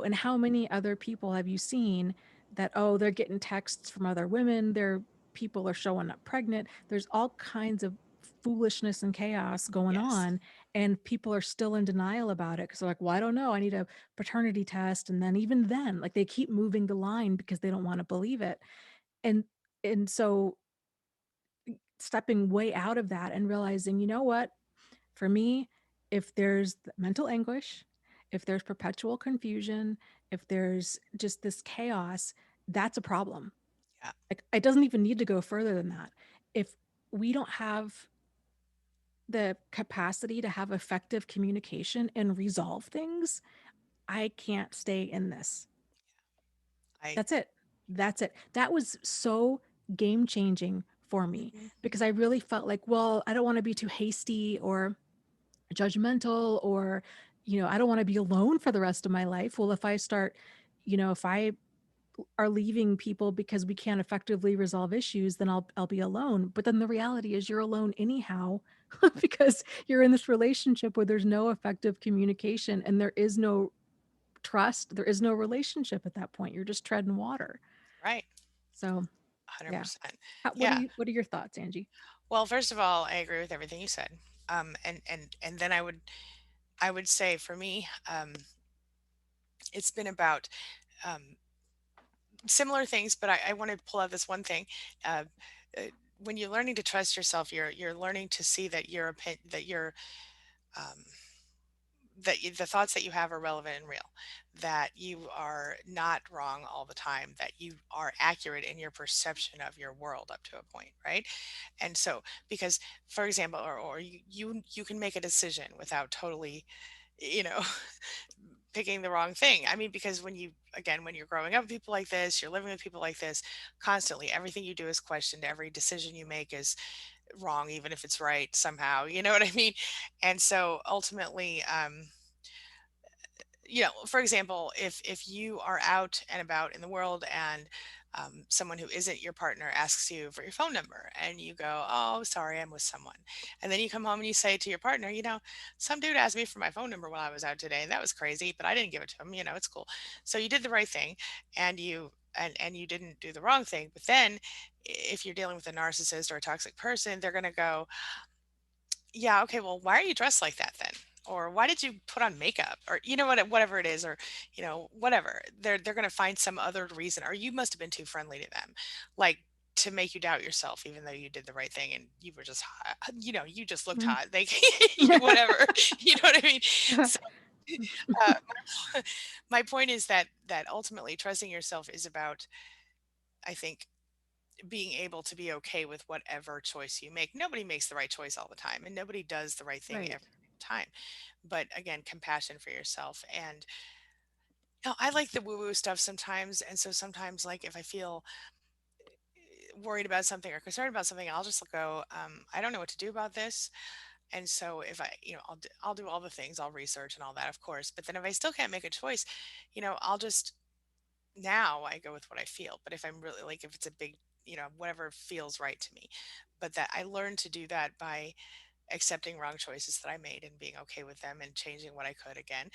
And how many other people have you seen that, oh, they're getting texts from other women, their people are showing up pregnant, there's all kinds of foolishness and chaos going Yes. on, and people are still in denial about it because they're like, well, I don't know, I need a paternity test, and then even then, like, they keep moving the line because they don't want to believe it. And and so stepping way out of that and realizing, what, for me, if there's mental anguish, if there's perpetual confusion, if there's just this chaos, that's a problem. Yeah. Like, it doesn't even need to go further than that. If we don't have the capacity to have effective communication and resolve things, I can't stay in this. I That's it. That's it. That was so game changing for me Mhm. because I really felt like, well, I don't want to be too hasty or judgmental or, I don't want to be alone for the rest of my life. Well, if I start, if I are leaving people because we can't effectively resolve issues, then I'll be alone. But then the reality is you're alone anyhow because you're in this relationship where there's no effective communication and there is no trust, there is no relationship at that point. You're just treading water. Right. So, yeah. 100%. What are Yeah. you what are your thoughts, Angie? Well, first of all, I agree with everything you said. And then I would say for me, it's been about um, similar things, but I want to pull out this one thing. Uh, uh, when you're learning to trust yourself, you're learning to see that um, the thoughts that you have are relevant and real, that you are not wrong all the time, that you are accurate in your perception of your world up to a point, right? And so, because, for example, or you can make a decision without totally, you know, picking the wrong thing. I mean, because when you're growing up with people like this, you're living with people like this constantly, everything you do is questioned, every decision you make is wrong, even if it's right somehow, you know what I mean? And so ultimately, for example, if you are out and about in the world and someone who isn't your partner asks you for your phone number and you go, "Oh, sorry, I'm with someone," and then you come home and you say to your partner, some dude asked me for my phone number while I was out today, and that was crazy, but I didn't give it to him. It's cool. So you did the right thing, and you didn't do the wrong thing. But then, if you're dealing with a narcissist or a toxic person, they're gonna go, yeah, okay, well, why are you dressed like that then? Or why did you put on makeup? Or whatever it is, or whatever. They're gonna find some other reason, or you must have been too friendly to them, like to make you doubt yourself, even though you did the right thing and you were just hot. You just looked Mm. hot. They, whatever. You know what I mean? So, uh, my point is that ultimately trusting yourself is about, I think, being able to be okay with whatever choice you make. Nobody makes the right choice all the time, and nobody does the right thing Right. every time. But again, compassion for yourself. And I like the woo woo stuff sometimes. And so sometimes, like, if I feel worried about something or concerned about something, I'll just go, I don't know what to do about this. And so if I'll do all the things, I'll research and all that, of course. But then if I still can't make a choice, I'll just, now I go with what I feel. But if I'm really, like, if it's a big, whatever feels right to me. But that I learned to do that by accepting wrong choices that I made and being okay with them and changing what I could again.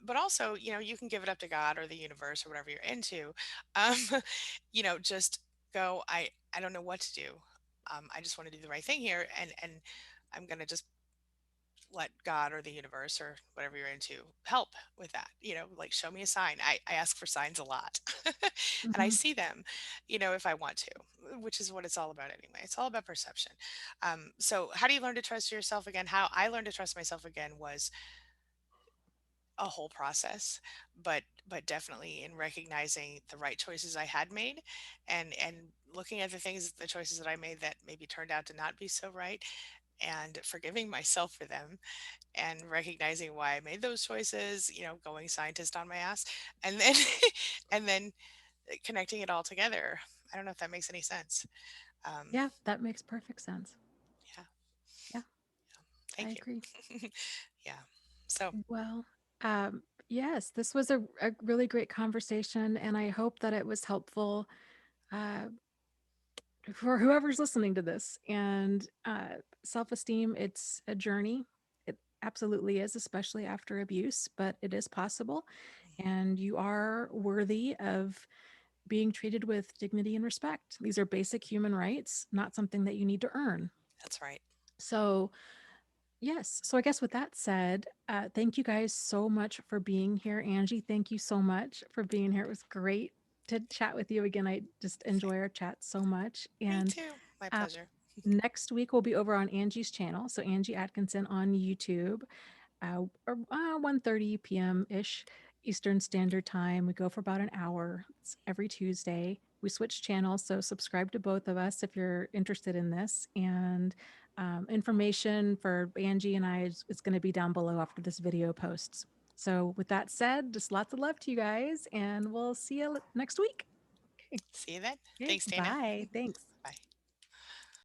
But also, you can give it up to God or the universe or whatever you're into. Um, just go, I don't know what to do. I just want to do the right thing here. And I'm going to just let God or the universe or whatever you're into help with that. Like, show me a sign. I ask for signs a lot and I Hmm. see them, if I want to, which is what it's all about anyway. It's all about perception. So, how do you learn to trust yourself again? How I learned to trust myself again was a whole process, but definitely in recognizing the right choices I had made, and looking at the choices that I made that maybe turned out to not be so right, and forgiving myself for them, and recognizing why I made those choices, going scientist on my ass, and then and then connecting it all together. I don't know if that makes any sense. Um, Yeah, that makes perfect sense. yeah, Yeah, I thank you. agree. Yeah. So Well, yes, this was a really great conversation, and I hope that it was helpful uh, for whoever's listening to this. And self esteem, it's a journey. It absolutely is, especially after abuse, but it is possible. And you are worthy of being treated with dignity and respect. These are basic human rights, not something that you need to earn. that's right. So, yes. So, I guess with that said, thank you guys so much for being here. Angie, thank you so much for being here. It was great to chat with you again. I just Th- enjoy our chat so much. Me And too. My uh, pleasure. next week, we'll be over on Angie's channel. So, Angie Atkinson on YouTube, 1:30 p.m. ish Eastern Standard Time. We go for about an hour. It's every Tuesday. We switch channels, so subscribe to both of us if you're interested in this. And information for Angie and I is going to be down below after this video posts. So, with that said, just lots of love to you guys, and we'll see you next week. See you then. Okay, Thanks, Dana. bye. Thanks.